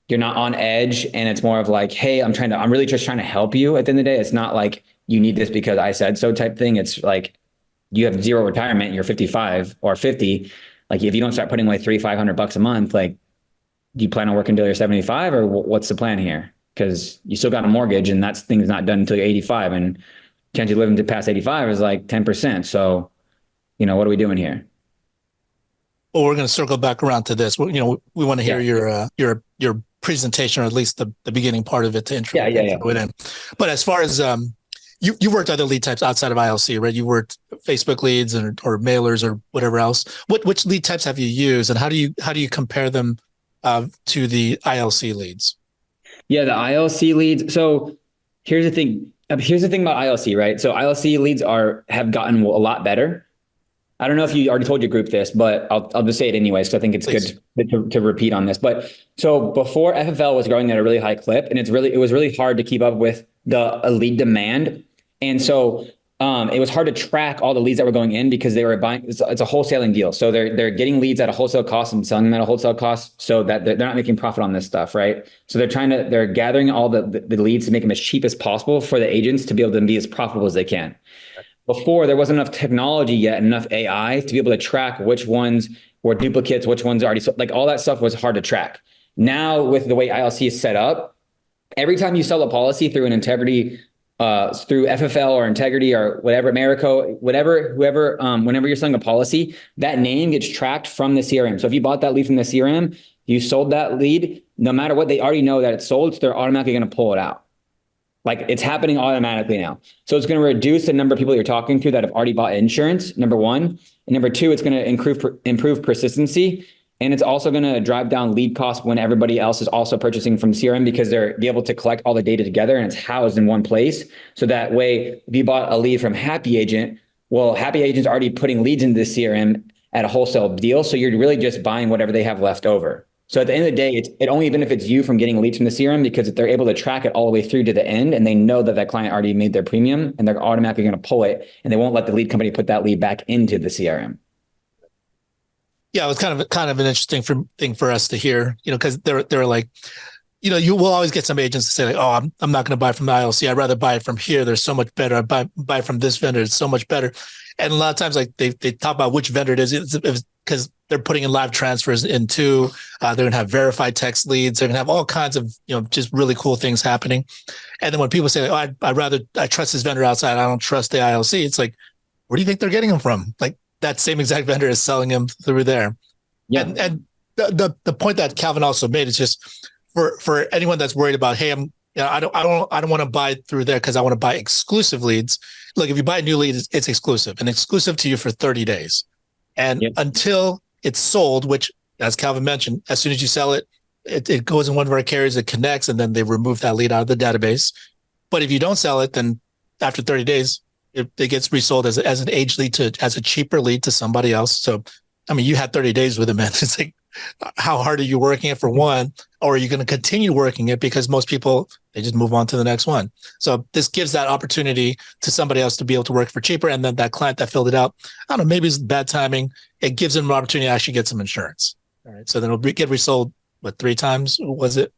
you're not on edge and it's more of like, hey, I'm really just trying to help you at the end of the day. It's not like you need this because I said so type thing. It's like you have zero retirement, you're 55 or 50. Like if you don't start putting away $500 a month, like do you plan on working until you're 75 or what's the plan here? Because you still got a mortgage and that's thing's not done until you're 85 and chance of living to past 85 is like 10%. So, what are we doing here? Well, we're going to circle back around to this. We want to hear your presentation, or at least the beginning part of it to intro it in. But as far as you worked other lead types outside of ILC, right? You worked Facebook leads or mailers or whatever else. Which lead types have you used, and how do you compare them to the ILC leads? Yeah, the ILC leads. So here's the thing. Here's the thing about ILC, right? So ILC leads have gotten a lot better. I don't know if you already told your group this, but I'll just say it anyways, because I think it's good to repeat on this. But so before FFL was growing at a really high clip, and it was really hard to keep up with the lead demand. And so it was hard to track all the leads that were going in because they were buying. It's a wholesaling deal, so they're getting leads at a wholesale cost and selling them at a wholesale cost, so that they're not making profit on this stuff, right? So they're gathering all the leads to make them as cheap as possible for the agents to be able to be as profitable as they can. Before, there wasn't enough technology yet, enough AI to be able to track which ones were duplicates, which ones already sold. Like all that stuff was hard to track. Now, with the way ILC is set up, every time you sell a policy through an Integrity, through FFL or Integrity or whatever, Americo, whenever you're selling a policy, that name gets tracked from the CRM. So if you bought that lead from the CRM, you sold that lead, no matter what, they already know that it's sold, so they're automatically going to pull it out. Like it's happening automatically now. So it's going to reduce the number of people you're talking to that have already bought insurance, number one. And number two, it's going to improve persistency. And it's also going to drive down lead costs when everybody else is also purchasing from CRM because they're able to collect all the data together and it's housed in one place. So that way, if you bought a lead from Happy Agent, well, Happy Agent's already putting leads into the CRM at a wholesale deal. So you're really just buying whatever they have left over. So at the end of the day, it only benefits you from getting leads from the CRM because they're able to track it all the way through to the end and they know that client already made their premium and they're automatically going to pull it and they won't let the lead company put that lead back into the CRM. Yeah, it was kind of an interesting thing for us to hear, because they're like, you will always get some agents to say like, oh, I'm not going to buy from the ILC. I'd rather buy it from here. They're so much better. I buy from this vendor. It's so much better. And a lot of times, like they talk about which vendor it is. It's because they're putting in live transfers into. They're going to have verified text leads. They're going to have all kinds of just really cool things happening. And then when people say, oh, I trust this vendor outside. I don't trust the ILC. It's like, where do you think they're getting them from? Like that same exact vendor is selling them through there. Yeah. And the point that Calvin also made is just for anyone that's worried about, hey, I don't want to buy through there because I want to buy exclusive leads. Look, if you buy a new lead, it's exclusive and exclusive to you for 30 days. And until it's sold, which as Calvin mentioned, as soon as you sell it, it goes in one of our carriers, it connects, and then they remove that lead out of the database. But if you don't sell it, then after 30 days, it gets resold as an age lead as a cheaper lead to somebody else. So, I mean, you had 30 days with it, man. It's like, how hard are you working it for one, or are you going to continue working it? Because most people, they just move on to the next one. So this gives that opportunity to somebody else to be able to work for cheaper. And then that client that filled it out, I don't know, maybe it's bad timing. It gives them an opportunity to actually get some insurance. All right. So then it'll get resold, 3 times was it?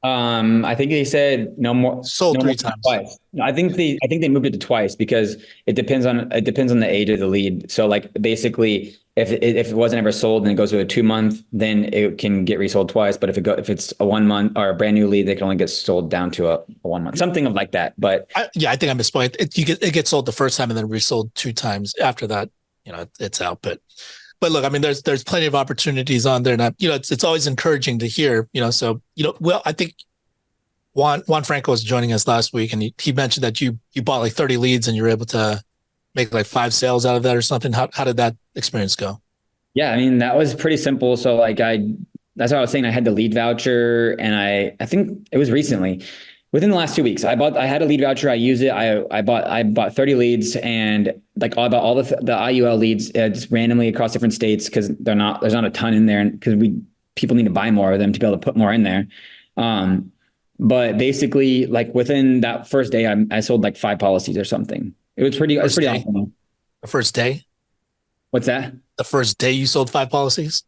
I think they said no more. Sold no 3 times. Twice. No, I think they moved it to twice because it depends on the age of the lead. So like basically, if it wasn't ever sold and it goes to a 2-month, then it can get resold twice. But if it's a 1 month or a brand new lead, they can only get sold down to a 1 month, something like that. But I think I misspoke. It gets sold the first time and then resold 2 times after that. It's out. But look, I mean, there's plenty of opportunities on there, and it's always encouraging to hear. So well, I think Juan Franco was joining us last week, and he mentioned that you bought like 30 leads and you were able to make like 5 sales out of that or something. How did that experience go? Yeah, I mean, that was pretty simple. So like that's what I was saying. I had the lead voucher, and I think it was recently. Within the last 2 weeks, I had a lead voucher. I used it. I bought 30 leads, and like I bought all the IUL leads just randomly across different states because there's not a ton in there, and because people need to buy more of them to be able to put more in there. But basically, like within that first day, I sold like 5 policies or something. It was pretty awesome. The first day? What's that? The first day you sold 5 policies?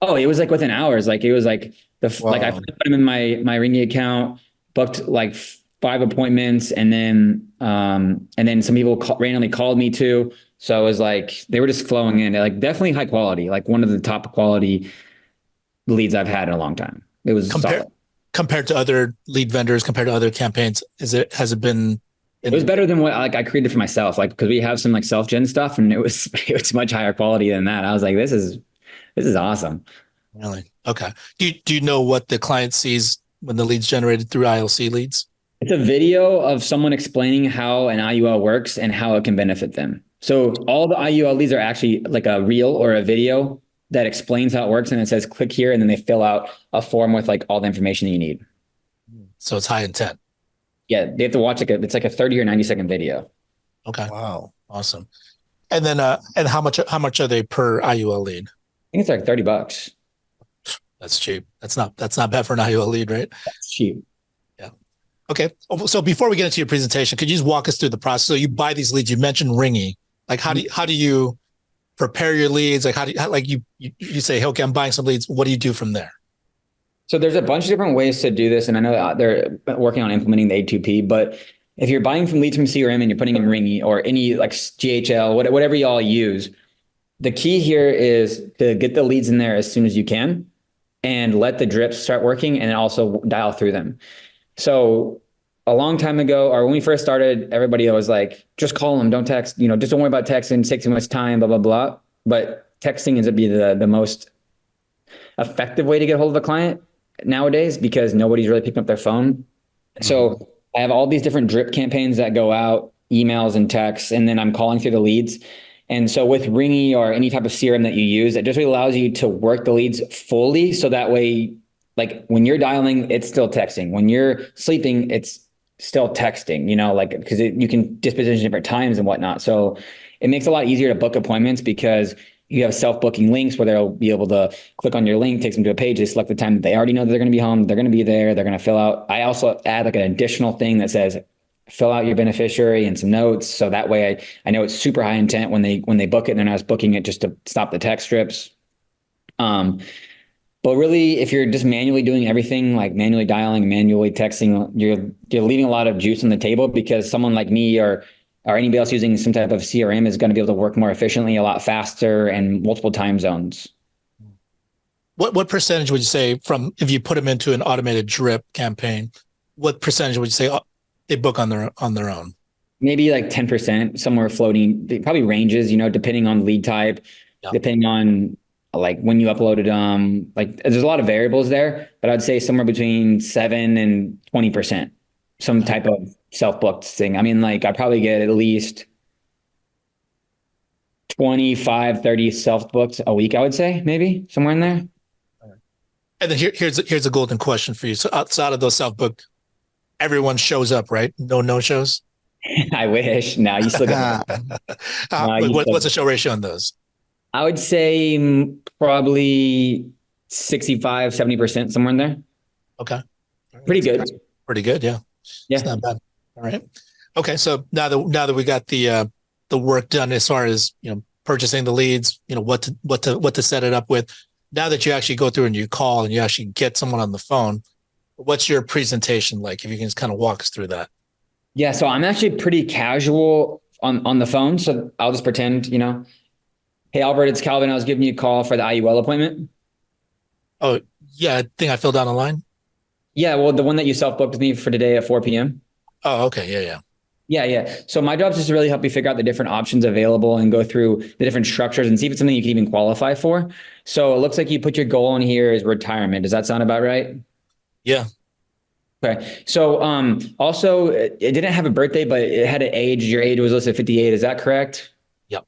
Oh, it was like within hours. Like it was like like I Wow. put them in my Ringy account, booked like 5 appointments, and then some people randomly called me too. So it was like they were just flowing in. Like definitely high quality, like one of the top quality leads I've had in a long time. It was Compared solid. compared to other lead vendors, compared to other campaigns, has it been It was better than what like I created for myself. Like because we have some like self gen stuff, and it was it's much higher quality than that. I was like, this is awesome. really? Okay. Do you know what the client sees when the leads generated through ILC leads? It's a video of someone explaining how an IUL works and how it can benefit them. So all the IUL leads are actually like a reel or a video that explains how it works, and it says click here, and then they fill out a form with like all the information that you need. So it's high intent. Yeah, they have to watch it's like a 30 or 90-second video. Okay. Wow. Awesome. And then and how much are they per IUL lead? I think it's like $30. That's cheap. That's not bad for an IUL lead, right? That's cheap. Yeah. Okay. So before we get into your presentation, could you just walk us through the process? So you buy these leads. You mentioned Ringy. Like how do you prepare your leads? Like like you say, hey, okay, I'm buying some leads. What do you do from there? So there's a bunch of different ways to do this, and I know they're working on implementing the A2P. But if you're buying from leads from CRM and you're putting in Ringy or any like GHL, whatever y'all use, the key here is to get the leads in there as soon as you can, and let the drips start working, and then also dial through them. So a long time ago, or when we first started, everybody was like, just call them, don't text, just don't worry about texting, it takes too much time, blah, blah, blah. But texting ends up being the most effective way to get hold of a client nowadays because nobody's really picking up their phone. Mm-hmm. So I have all these different drip campaigns that go out, emails and texts, and then I'm calling through the leads. And so with Ringy or any type of CRM that you use, it just really allows you to work the leads fully. So that way, like when you're dialing, it's still texting. When you're sleeping, it's still texting, because you can disposition different times and whatnot. So it makes it a lot easier to book appointments because you have self-booking links where they'll be able to click on your link, takes them to a page. They select the time that they already know that they're going to be home. They're going to be there. They're going to fill out. I also add like an additional thing that says, fill out your beneficiary and some notes. So that way I know it's super high intent when they book it and they're not just booking it just to stop the text strips. But really, if you're just manually doing everything, like manually dialing, manually texting, you're leaving a lot of juice on the table because someone like me or anybody else using some type of CRM is going to be able to work more efficiently, a lot faster, and multiple time zones. What percentage would you say from if you put them into an automated drip campaign? What percentage would you say they book on their own? Maybe like 10%, somewhere floating. It probably ranges, depending on lead type, depending on like when you uploaded them. Like there's a lot of variables there, but I'd say somewhere between 7 and 20%, some type of self-booked thing. I mean, like I probably get at least 25, 30 self-booked a week, I would say, maybe somewhere in there. And then here's a golden question for you. So outside of those self-booked, everyone shows up, right? No shows. I wish. No, you still got. What's the show ratio on those? I would say probably 65, 70%, somewhere in there. Okay. Pretty good. Pretty good. Yeah. Yeah. It's not bad. All right. Okay. So now that we got the work done as far as, purchasing the leads, what to set it up with. Now that you actually go through and you call and you actually get someone on the phone, what's your presentation like? If you can just kind of walk us through that. Yeah. So I'm actually pretty casual on the phone. So I'll just pretend, hey, Albert, it's Calvin. I was giving you a call for the IUL appointment. Oh, yeah. I think I filled out online. Yeah. Well, the one that you self-booked with me for today at 4 p.m. Oh, okay. Yeah. Yeah. So my job is just to really help you figure out the different options available and go through the different structures and see if it's something you can even qualify for. So it looks like you put your goal in here is retirement. Does that sound about right? Yeah. Okay. So also it didn't have a birthday, but it had an age. Your age was listed 58. Is that correct? Yep.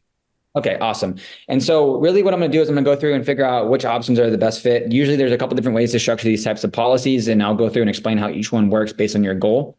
Okay, awesome. And so really what I'm going to do is I'm going to go through and figure out which options are the best fit. Usually there's a couple different ways to structure these types of policies, and I'll go through and explain how each one works based on your goal.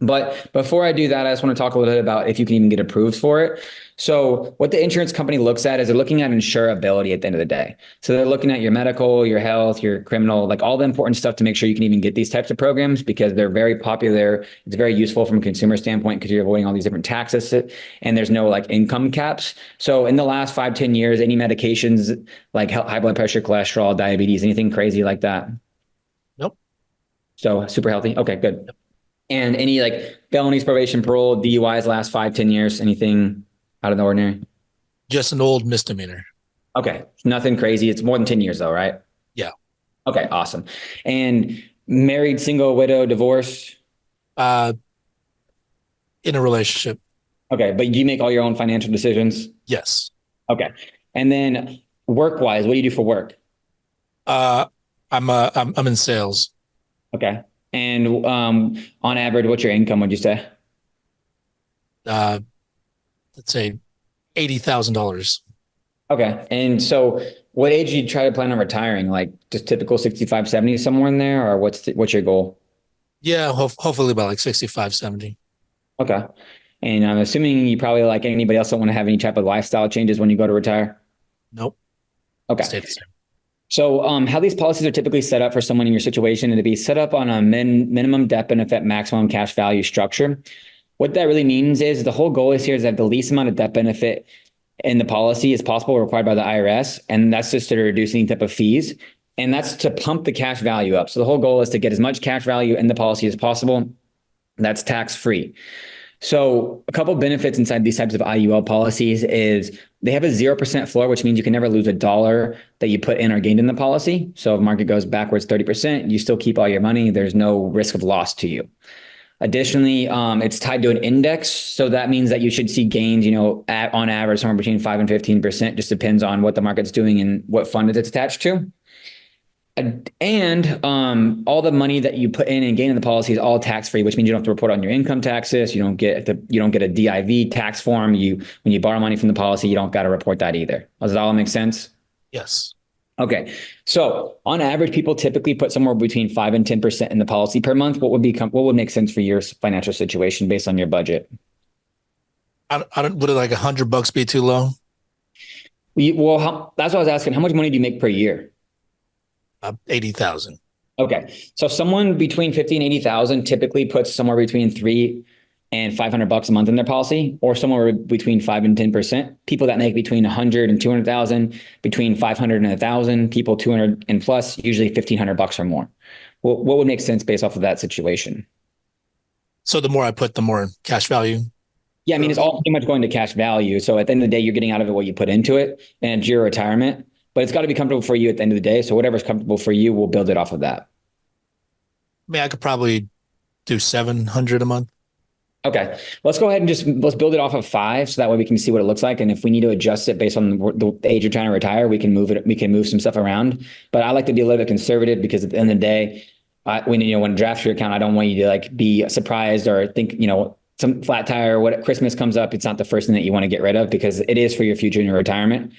But before I do that, I just want to talk a little bit about if you can even get approved for it. So what the insurance company looks at is they're looking at insurability at the end of the day. So they're looking at your medical, your health, your criminal, like all the important stuff to make sure you can even get these types of programs because they're very popular. It's very useful from a consumer standpoint because you're avoiding all these different taxes and there's no like income caps. So in the last 5-10 years, any medications like high blood pressure, cholesterol, diabetes, anything crazy like that? Nope. So super healthy. Okay, good. And any like felonies, probation, parole, DUIs last 5-10 years, anything out of the ordinary? Just an old misdemeanor. Okay. Nothing crazy. It's more than 10 years though, right? Yeah. Okay. Awesome. And married, single, widow, divorce? In a relationship. Okay. But you make all your own financial decisions? Yes. Okay. And then work-wise, what do you do for work? I'm in sales. Okay. And on average, what's your income, would you say? Let's say $80,000. Okay. And so what age do you try to plan on retiring? Like just typical 65, 70, somewhere in there, or what's your goal? Yeah, hopefully by like 65, 70. Okay. And I'm assuming you probably, like anybody else, don't want to have any type of lifestyle changes when you go to retire? Nope. Okay. Stay the same. So how these policies are typically set up for someone in your situation and to be set up on a minimum death benefit, maximum cash value structure. What that really means is the whole goal is here is that the least amount of death benefit in the policy as possible required by the IRS. And that's just to reduce any type of fees. And that's to pump the cash value up. So the whole goal is to get as much cash value in the policy as possible. That's tax free. So a couple of benefits inside these types of IUL policies is they have a 0% floor, which means you can never lose a dollar that you put in or gained in the policy. So if market goes backwards 30%, you still keep all your money. There's no risk of loss to you. Additionally, it's tied to an index. So that means that you should see gains, on average, somewhere between 5 and 15%, just depends on what the market's doing and what fund it's attached to. And all the money that you put in and gain in the policy is all tax free, which means you don't have to report on your income taxes. You don't get a DIV tax form. When you borrow money from the policy, you don't got to report that either. Does that all make sense? Yes. Okay. So on average, people typically put somewhere between 5 and 10% in the policy per month. What would make sense for your financial situation based on your budget? Would it like $100 be too low? Well, that's what I was asking. How much money do you make per year? 80,000. Okay. So someone between 50 and 80,000 typically puts somewhere between $300 and $500 a month in their policy, or somewhere between 5 and 10%. People that make between 100 and 200,000, between 500 and 1,000, people 200 and plus, usually $1,500 or more. What would make sense based off of that situation? So the more I put, the more cash value. Yeah, I mean, it's all pretty much going to cash value. So at the end of the day, you're getting out of it what you put into it, and it's your retirement. But it's got to be comfortable for you at the end of the day. So whatever's comfortable for you, we'll build it off of that. I mean, I could probably do 700 a month. Okay. Let's go ahead and let's build it off of 5. So that way we can see what it looks like. And if we need to adjust it based on the age you're trying to retire, we can move some stuff around. But I like to be a little bit conservative because at the end of the day, when you draft your account, I don't want you to like be surprised or think, some flat tire or what Christmas comes up. It's not the first thing that you want to get rid of because it is for your future and your retirement.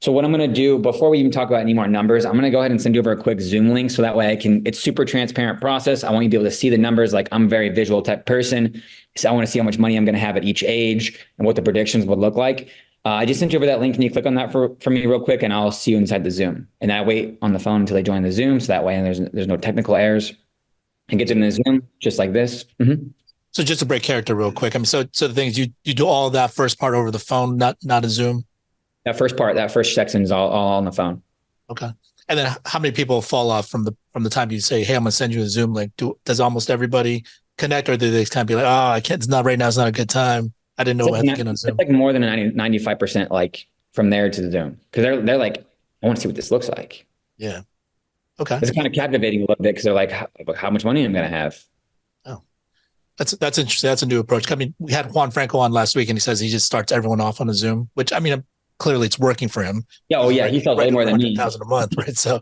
So what I'm going to do before we even talk about any more numbers, I'm going to go ahead and send you over a quick Zoom link. So that way it's super transparent process. I want you to be able to see the numbers. Like I'm a very visual type person. So I want to see how much money I'm going to have at each age and what the predictions would look like. I just sent you over that link. Can you click on that for me real quick? And I'll see you inside the Zoom. And I wait on the phone until they join the Zoom. So that way there's no technical errors and get them in the Zoom just like this. Mm-hmm. So just to break character real quick. I mean, so the thing is you do all that first part over the phone, not a Zoom. That first section is all on the phone. Okay. And then how many people fall off from the time you say, hey, I'm going to send you a Zoom link? Does almost everybody connect, or do they kind of be like, oh, I can't, it's not right now. It's not a good time. I didn't know I had to get on Zoom. It's like more than 95% like from there to the Zoom. Cause they're like, I want to see what this looks like. Yeah. Okay. It's kind of captivating a little bit because they're like, how much money I'm going to have. Oh, that's interesting. That's a new approach. I mean, we had Juan Franco on last week and he says he just starts everyone off on a Zoom, which I mean, clearly it's working for him. Yeah. Oh yeah. He sells way more than me. 100,000 a month. Right. So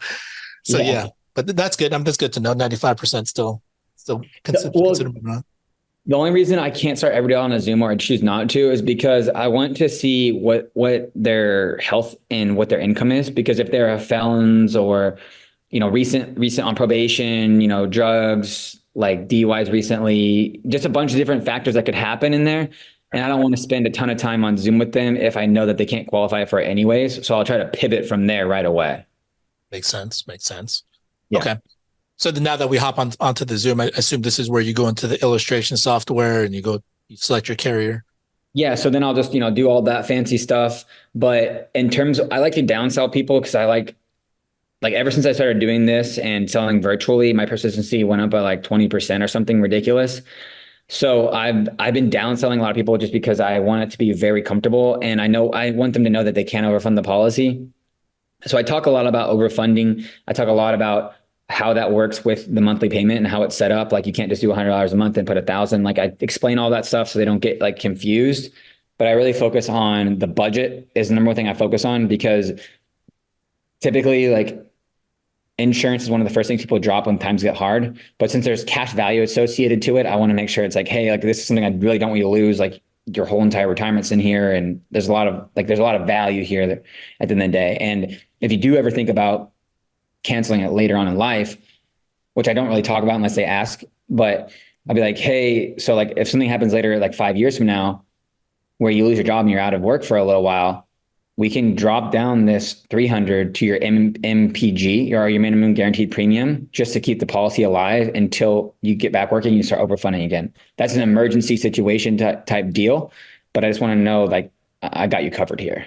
yeah, but that's good. That's good to know. 95% still considerable. The only reason I can't start everybody on a Zoom or I choose not to is because I want to see what their health and what their income is. Because if they're felons or, recent on probation, drugs, like DUIs recently, just a bunch of different factors that could happen in there. And I don't want to spend a ton of time on Zoom with them if I know that they can't qualify for it anyways. So I'll try to pivot from there right away. Makes sense. Makes sense. Yeah. Okay. So then now that we hop onto the Zoom, I assume this is where you go into the illustration software and you select your carrier. Yeah. So then I'll just, do all that fancy stuff. But in terms of, I like to downsell people because I like ever since I started doing this and selling virtually, my persistency went up by like 20% or something ridiculous. So I've been downselling a lot of people just because I want it to be very comfortable. And I want them to know that they can't overfund the policy. So I talk a lot about overfunding. I talk a lot about how that works with the monthly payment and how it's set up. Like you can't just do $100 a month and put $1,000. Like I explain all that stuff so they don't get like confused. But I really focus on the budget is the number one thing I focus on, because typically like insurance is one of the first things people drop when times get hard. But since there's cash value associated to it, I want to make sure it's like, hey, like this is something I really don't want you to lose. Like your whole entire retirement's in here, and there's a lot of value here at the end of the day. And if you do ever think about canceling it later on in life, which I don't really talk about unless they ask, but I'll be like, hey, so like if something happens later, like 5 years from now, where you lose your job and you're out of work for a little while, we can drop down this 300 to your MPG, or your minimum guaranteed premium, just to keep the policy alive until you get back working and you start overfunding again. That's an emergency situation type deal, but I just want to know, like, I got you covered here.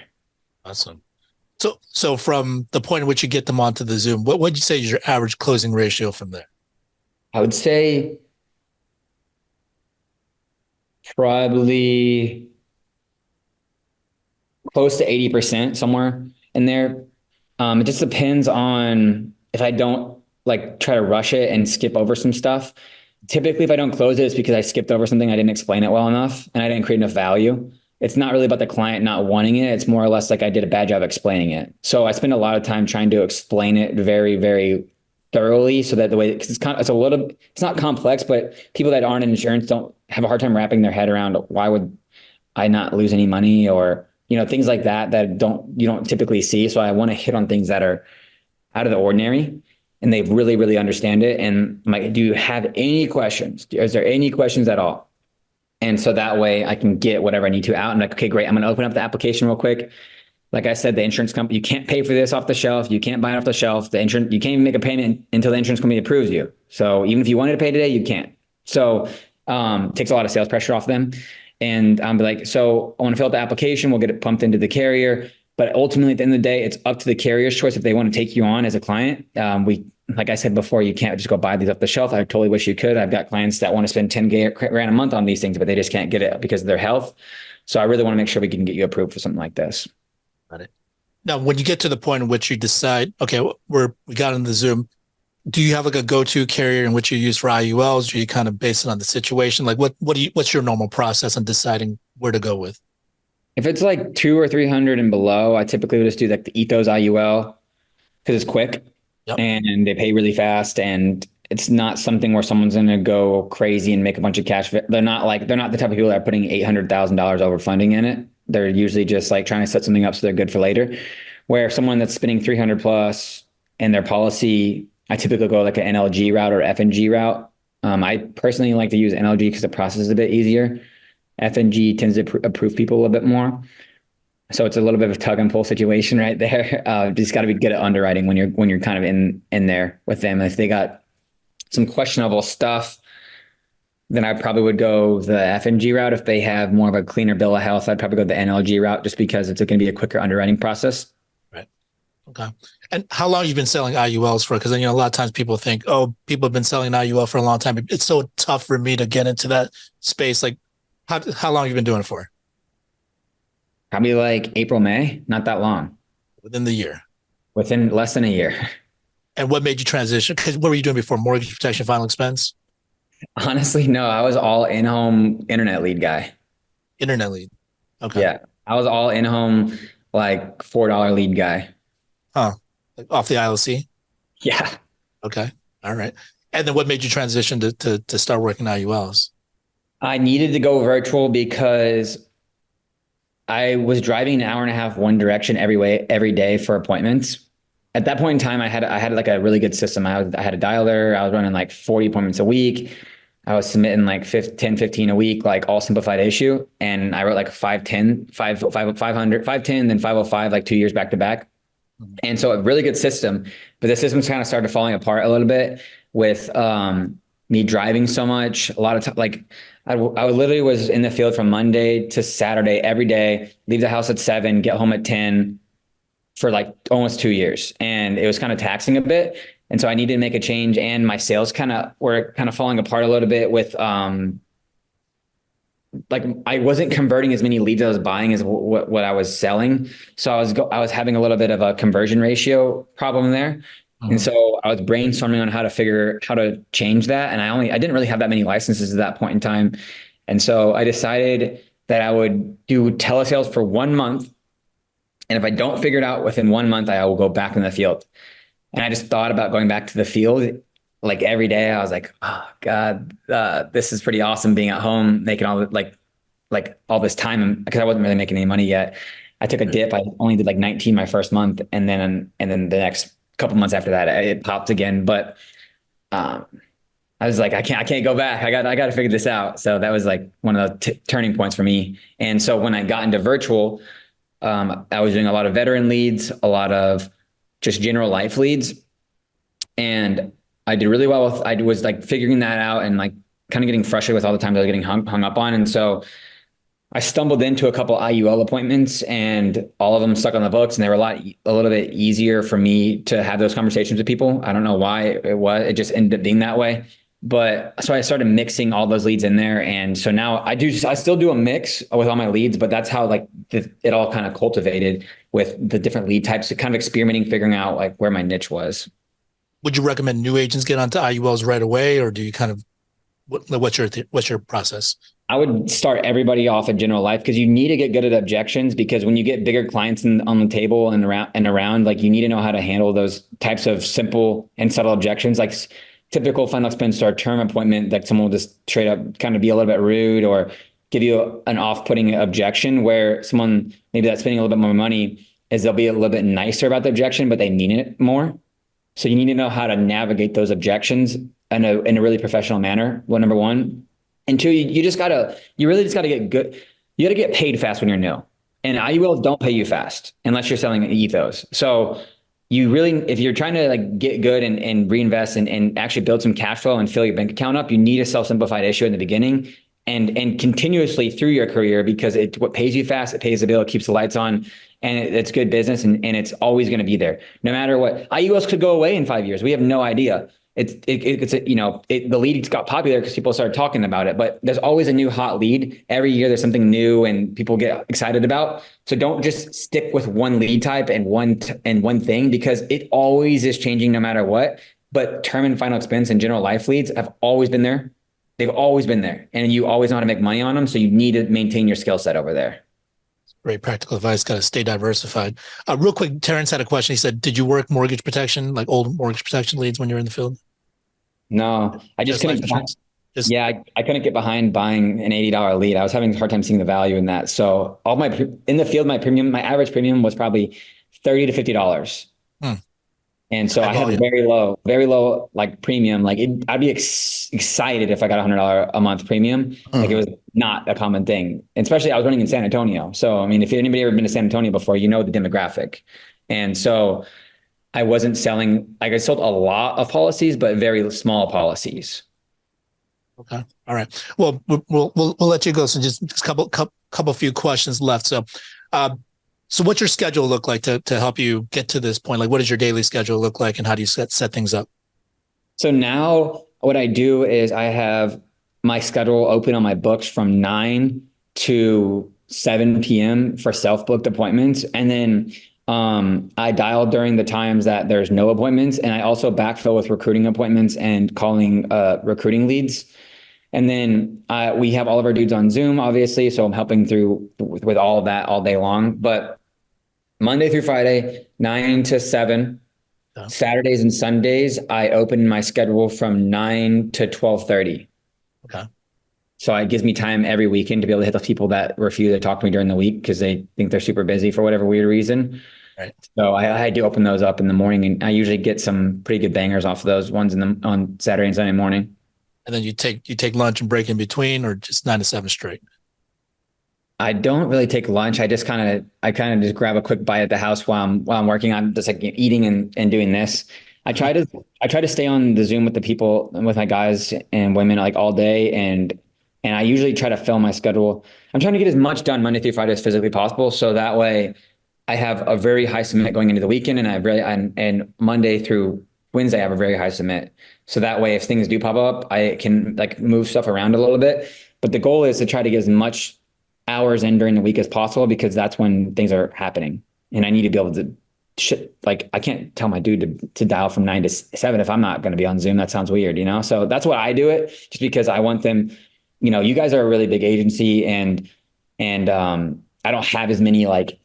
Awesome. So from the point at which you get them onto the Zoom, what would you say is your average closing ratio from there? I would say probably close to 80%, somewhere in there. It just depends on if I don't like try to rush it and skip over some stuff. Typically, if I don't close it, it's because I skipped over something, I didn't explain it well enough, and I didn't create enough value. It's not really about the client not wanting it. It's more or less like I did a bad job explaining it. So I spend a lot of time trying to explain it very, very thoroughly, so that the way, because it's not complex, but people that aren't in insurance don't have a hard time wrapping their head around why would I not lose any money, or things like that you don't typically see. So I want to hit on things that are out of the ordinary and they really, really understand it. And I'm like, do you have any questions? Is there any questions at all? And so that way I can get whatever I need to out. And like, okay, great. I'm going to open up the application real quick. Like I said, the insurance company, you can't pay for this off the shelf. You can't buy it off the shelf. The insurance, you can't even make a payment until the insurance company approves you. So even if you wanted to pay today, you can't. So takes a lot of sales pressure off them. And I'm like, so I want to fill out the application. We'll get it pumped into the carrier. But ultimately, at the end of the day, it's up to the carrier's choice if they want to take you on as a client. Like I said before, you can't just go buy these off the shelf. I totally wish you could. I've got clients that want to spend 10 grand a month on these things, but they just can't get it because of their health. So I really want to make sure we can get you approved for something like this. Got it. Now, when you get to the point in which you decide, okay, we got in the Zoom, do you have like a go-to carrier in which you use for IULs? Or you kind of base it on the situation? Like what's your normal process on deciding where to go with? If it's like 200 or 300 and below, I typically would just do like the Ethos IUL because it's quick. Yep. And they pay really fast, and it's not something where someone's going to go crazy and make a bunch of cash. They're not the type of people that are putting $800,000 over funding in it. They're usually just like trying to set something up so they're good for later. Where someone that's spending 300 plus in their policy, I typically go like an NLG route or FNG route. I personally like to use NLG because the process is a bit easier. FNG tends to approve people a little bit more. So it's a little bit of a tug and pull situation right there. Just got to be good at underwriting when you're kind of in there with them. If they got some questionable stuff, then I probably would go the FNG route. If they have more of a cleaner bill of health, I'd probably go the NLG route just because it's going to be a quicker underwriting process. Right. Okay. And how long have you been selling IULs for? Because a lot of times people think, oh, people have been selling IUL for a long time. It's so tough for me to get into that space. Like, how long have you been doing it for? Probably like April, May, not that long. Within the year? Within less than a year. And what made you transition? Because what were you doing before? Mortgage protection, final expense? Honestly, no. I was all in-home internet lead guy. Internet lead. Okay. Yeah. I was all in-home, like $4 lead guy. Huh. Like off the ILC? Yeah. Okay. All right. And then what made you transition to start working IULs? I needed to go virtual because I was driving an hour and a half one direction every day for appointments. at that point in time, I had like a really good system. I had a dialer. I was running like 40 appointments a week. I was submitting like 10, 15 a week, like all simplified issue. And I wrote like 510, 500, 510, then 505, like 2 years back to back. And so a really good system, but the system's kind of started falling apart a little bit with me driving so much. A lot of time, like I literally was in the field from Monday to Saturday every day, leave the house at 7, get home at 10 for like almost 2 years. And it was kind of taxing a bit. And so I needed to make a change, and my sales were kind of falling apart a little bit with, like I wasn't converting as many leads I was buying as what I was selling. So I was having a little bit of a conversion ratio problem there. Mm-hmm. And so I was brainstorming on how to change that. And I didn't really have that many licenses at that point in time. And so I decided that I would do telesales for 1 month. And if I don't figure it out within 1 month, I will go back in the field. And I just thought about going back to the field like every day. I was like, oh God, this is pretty awesome being at home, making all like all this time, because I wasn't really making any money yet. I took a dip. I only did like 19 my first month. And then the next couple months after that, it popped again. But I was like, I can't go back. I got to figure this out. So that was like one of the turning points for me. And so when I got into virtual, I was doing a lot of veteran leads, a lot of just general life leads. And I did really well with, I was like figuring that out and like kind of getting frustrated with all the times I was getting hung up on. And so I stumbled into a couple IUL appointments, and all of them stuck on the books, and they were a little bit easier for me to have those conversations with people. I don't know why it just ended up being that way. But so I started mixing all those leads in there. And so now I still do a mix with all my leads, but that's how like it all kind of cultivated with the different lead types, kind of experimenting, figuring out like where my niche was. Would you recommend new agents get onto IULs right away, or do you kind of, what's your process? I would start everybody off at general life, because you need to get good at objections, because when you get bigger clients on the table and around, like you need to know how to handle those types of simple and subtle objections. Like typical final expense or term appointment, like someone will just straight up kind of be a little bit rude or give you an off-putting objection, where someone maybe that's spending a little bit more money they'll be a little bit nicer about the objection, but they mean it more. So you need to know how to navigate those objections in a really professional manner. Well, number one. And two, you really just gotta get good. You gotta get paid fast when you're new. And IULs don't pay you fast unless you're selling ethos. So you really, if you're trying to like get good and reinvest and actually build some cash flow and fill your bank account up, you need a self-simplified issue in the beginning and continuously through your career, because it's what pays you fast, it pays the bill, it keeps the lights on, and it's good business, and it's always going to be there no matter what. IULs could go away in 5 years. We have no idea. The lead got popular because people started talking about it, but there's always a new hot lead. Every year there's something new and people get excited about. So don't just stick with one lead type and one thing, because it always is changing no matter what. But term and final expense and general life leads have always been there. They've always been there, and you always know how to make money on them. So you need to maintain your skill set over there. Great practical advice. Got to stay diversified. Real quick, Terrence had a question. He said, did you work mortgage protection, like old mortgage protection leads when you were in the field? No, I just couldn't. I couldn't get behind buying an $80 lead. I was having a hard time seeing the value in that. So in the field, my average premium was probably $30 to $50. And so I had very low like premium. Like I'd be excited if I got $100 a month premium. Like it was not a common thing, and especially I was running in San Antonio. So, I mean, if anybody ever been to San Antonio before, you know the demographic. And so I wasn't selling, like I sold a lot of policies, but very small policies. Okay. All right. Well, we'll let you go. So just couple few questions left. So what's your schedule look like to help you get to this point? Like, what does your daily schedule look like, and how do you set things up? So now what I do is I have my schedule open on my books from 9 to 7 p.m. for self-booked appointments. And then I dial during the times that there's no appointments. And I also backfill with recruiting appointments and calling recruiting leads. And then we have all of our dudes on Zoom, obviously. So I'm helping through with all of that all day long. But Monday through Friday, 9 to 7. Yeah. Saturdays and Sundays, I open my schedule from 9 to 12:30. Okay. So it gives me time every weekend to be able to hit the people that refuse to talk to me during the week because they think they're super busy for whatever weird reason. Right. So I do open those up in the morning, and I usually get some pretty good bangers off of those ones on Saturday and Sunday morning. And then you take lunch and break in between, or just 9 to 7 straight? I don't really take lunch. I kind of just grab a quick bite at the house while I'm working. I'm just like eating and doing this. I try to stay on the Zoom with the people, with my guys and women, like all day, and I usually try to fill my schedule. I'm trying to get as much done Monday through Friday as physically possible, so that way I have a very high submit going into the weekend, and Monday through Wednesday I have a very high submit. So that way, if things do pop up, I can like move stuff around a little bit. But the goal is to try to get as much hours in during the week as possible, because that's when things are happening, and I need to be able to like, I can't tell my dude to dial from 9 to 7 if I'm not going to be on Zoom. That sounds weird, so that's why I do it, just because I want them, you guys are a really big agency, and I don't have as many, like,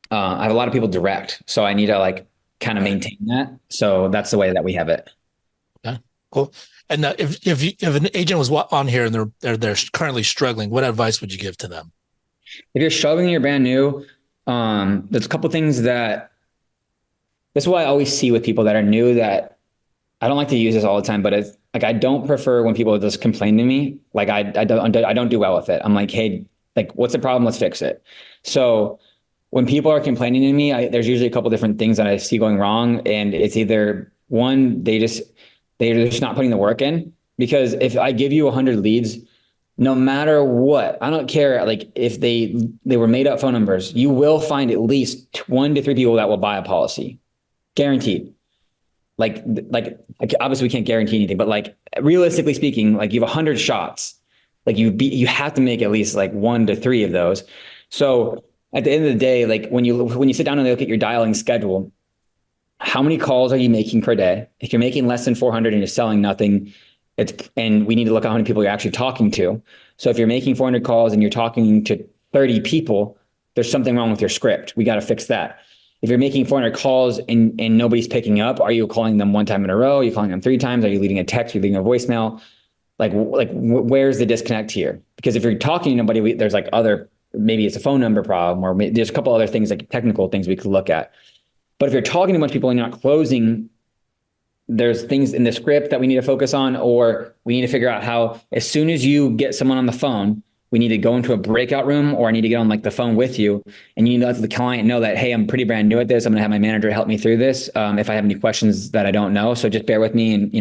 I have a lot of people direct, so I need to like kind of maintain that. So that's the way that we have it. Okay, cool. And if an agent was on here and they're currently struggling, what advice would you give to them? If you're struggling, you're brand new. There's a couple things that, this is what I always see with people that are new, that I don't like to use this all the time, but it's like, I don't prefer when people just complain to me. Like I don't do well with it. I'm like, hey, like, what's the problem? Let's fix it. So when people are complaining to me, there's usually a couple different things that I see going wrong. And it's either one, they're just not putting the work in. Because if I give you 100 leads, no matter what, I don't care, like, if they were made up phone numbers, you will find at least 1 to 3 people that will buy a policy. Guaranteed. Like obviously we can't guarantee anything, but like, realistically speaking, like, you have 100 shots, like you have to make at least like 1 to 3 of those. So at the end of the day, like, when you sit down and look at your dialing schedule, how many calls are you making per day? If you're making less than 400 and you're selling nothing, and we need to look at how many people you're actually talking to. So if you're making 400 calls and you're talking to 30 people, there's something wrong with your script. We got to fix that. If you're making 400 calls and nobody's picking up, are you calling them 1 time in a row? Are you calling them 3 times? Are you leaving a text? Are you leaving a voicemail? Like where's the disconnect here? Because if you're talking to nobody, there's like maybe it's a phone number problem, or there's a couple other things, like technical things we could look at. But if you're talking to a bunch of people and you're not closing, there's things in the script that we need to focus on, or we need to figure out how, as soon as you get someone on the phone, we need to go into a breakout room, or I need to get on like the phone with you, and you need to let the client know that, hey, I'm pretty brand new at this. I'm going to have my manager help me through this. If I have any questions that I don't know, so just bear with me, and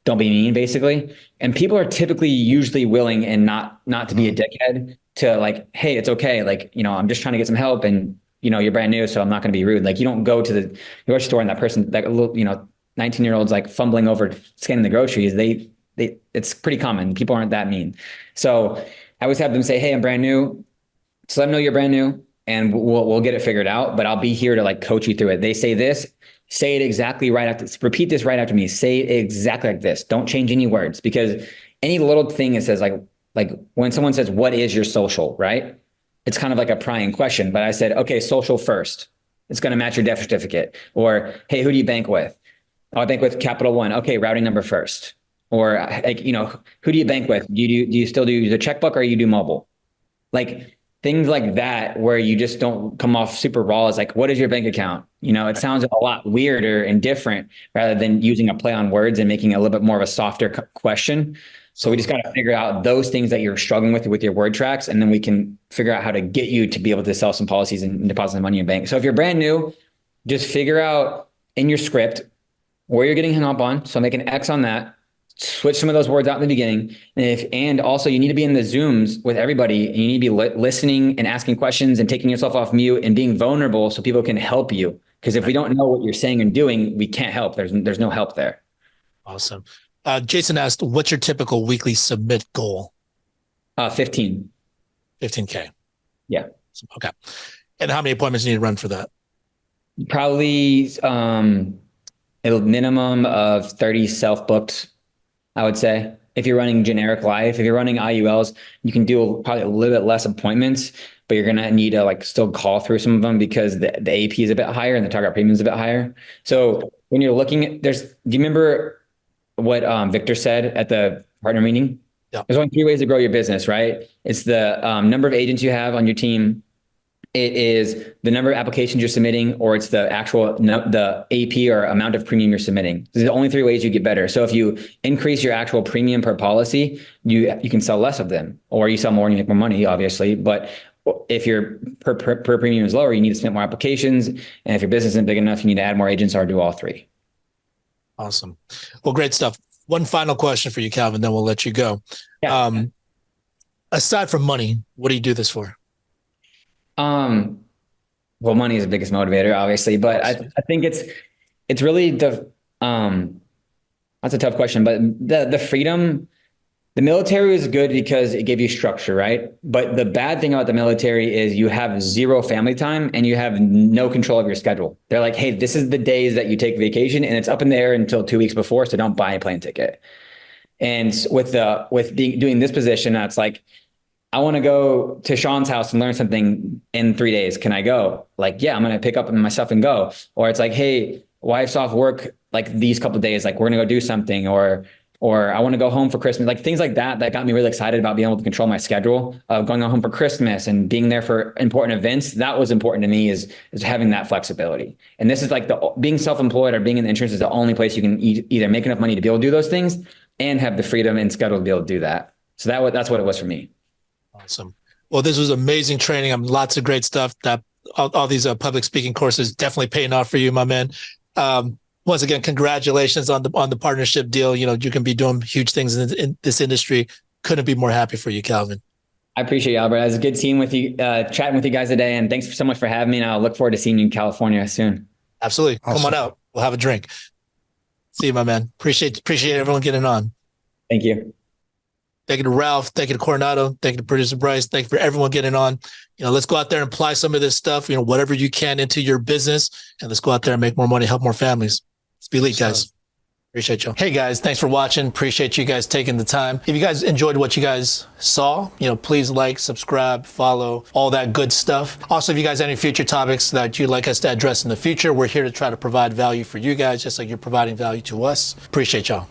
don't be mean, basically. And people are typically usually willing, and not to be a dickhead, to like, hey, it's okay. Like, I'm just trying to get some help, and you're brand new, so I'm not going to be rude. Like, you don't go to the grocery store and that person, that 19-year-olds like fumbling over scanning the groceries. It's pretty common. People aren't that mean. So I always have them say, hey, I'm brand new. So let them know you're brand new, and we'll get it figured out, but I'll be here to like coach you through it. They say this, say it exactly right after, repeat this right after me. Say it exactly like this. Don't change any words, because any little thing it says, like when someone says, what is your social, right? It's kind of like a prying question, but I said, okay, social first. It's going to match your death certificate. Or, hey, who do you bank with? Oh, I bank with Capital One. Okay, routing number first. Or like, who do you bank with? Do you still do the checkbook, or you do mobile? Like things like that, where you just don't come off super raw. It's like, what is your bank account? It sounds a lot weirder and different, rather than using a play on words and making it a little bit more of a softer question. So we just got to figure out those things that you're struggling with your word tracks, and then we can figure out how to get you to be able to sell some policies and deposit some money in bank. So if you're brand new, just figure out in your script where you're getting hung up on. So make an X on that. Switch some of those words out in the beginning. And also you need to be in the Zooms with everybody, and you need to be listening and asking questions and taking yourself off mute and being vulnerable so people can help you. Because if we don't know what you're saying and doing, we can't help. There's no help there. Awesome. Jason asked, what's your typical weekly submit goal? 15. 15K. Yeah. Okay. And how many appointments do you need to run for that? Probably a minimum of 30 self-booked, I would say. If you're running generic life, if you're running IULs, you can do probably a little bit less appointments, but you're going to need to like still call through some of them, because the AP is a bit higher and the target premium is a bit higher. So when you're looking at, do you remember what Victor said at the partner meeting? Yeah. There's only 3 ways to grow your business, right? It's the number of agents you have on your team, it is the number of applications you're submitting, or it's the actual the AP or amount of premium you're submitting. These are the only three ways you get better. So if you increase your actual premium per policy, you can sell less of them, or you sell more and you make more money, obviously. But if your per premium is lower, you need to submit more applications. And if your business isn't big enough, you need to add more agents or do all three. Awesome. Well, great stuff. One final question for you, Calvin, then we'll let you go. Yeah. Aside from money, what do you do this for? Well, money is the biggest motivator, obviously, but I think it's really that's a tough question, but the freedom, the military is good because it gave you structure, right? But the bad thing about the military is you have zero family time and you have no control of your schedule. They're like, hey, this is the days that you take vacation, and it's up in the air until 2 weeks before, so don't buy a plane ticket. And doing this position, it's like, I want to go to Sean's house and learn something in 3 days. Can I go? Like, yeah, I'm going to pick up myself and go. Or it's like, hey, wife's off work like these couple of days, like we're going to go do something, or I want to go home for Christmas, like things like that got me really excited about being able to control my schedule of going home for Christmas and being there for important events. That was important to me, is having that flexibility. And this is like being self-employed or being in the insurance is the only place you can either make enough money to be able to do those things and have the freedom and schedule to be able to do that. So that's what it was for me. Awesome. Well, this was amazing training. Lots of great stuff. That all these public speaking courses definitely paying off for you, my man. Once again, congratulations on the partnership deal. You know, you can be doing huge things in this industry. Couldn't be more happy for you, Calvin. I appreciate you, Albert. It was a good team with you, chatting with you guys today, and thanks so much for having me. And I'll look forward to seeing you in California soon. Absolutely. Awesome. Come on out. We'll have a drink. See you, my man. Appreciate everyone getting on. Thank you. Thank you to Ralph. Thank you to Coronado. Thank you to producer Bryce. Thank you for everyone getting on. You know, let's go out there and apply some of this stuff, you know, whatever you can into your business, and let's go out there and make more money, help more families. Let's be elite, guys. Appreciate you. Hey guys, thanks for watching. Appreciate you guys taking the time. If you guys enjoyed what you guys saw, you know, please like, subscribe, follow, all that good stuff. Also, if you guys have any future topics that you'd like us to address in the future, we're here to try to provide value for you guys, just like you're providing value to us. Appreciate y'all.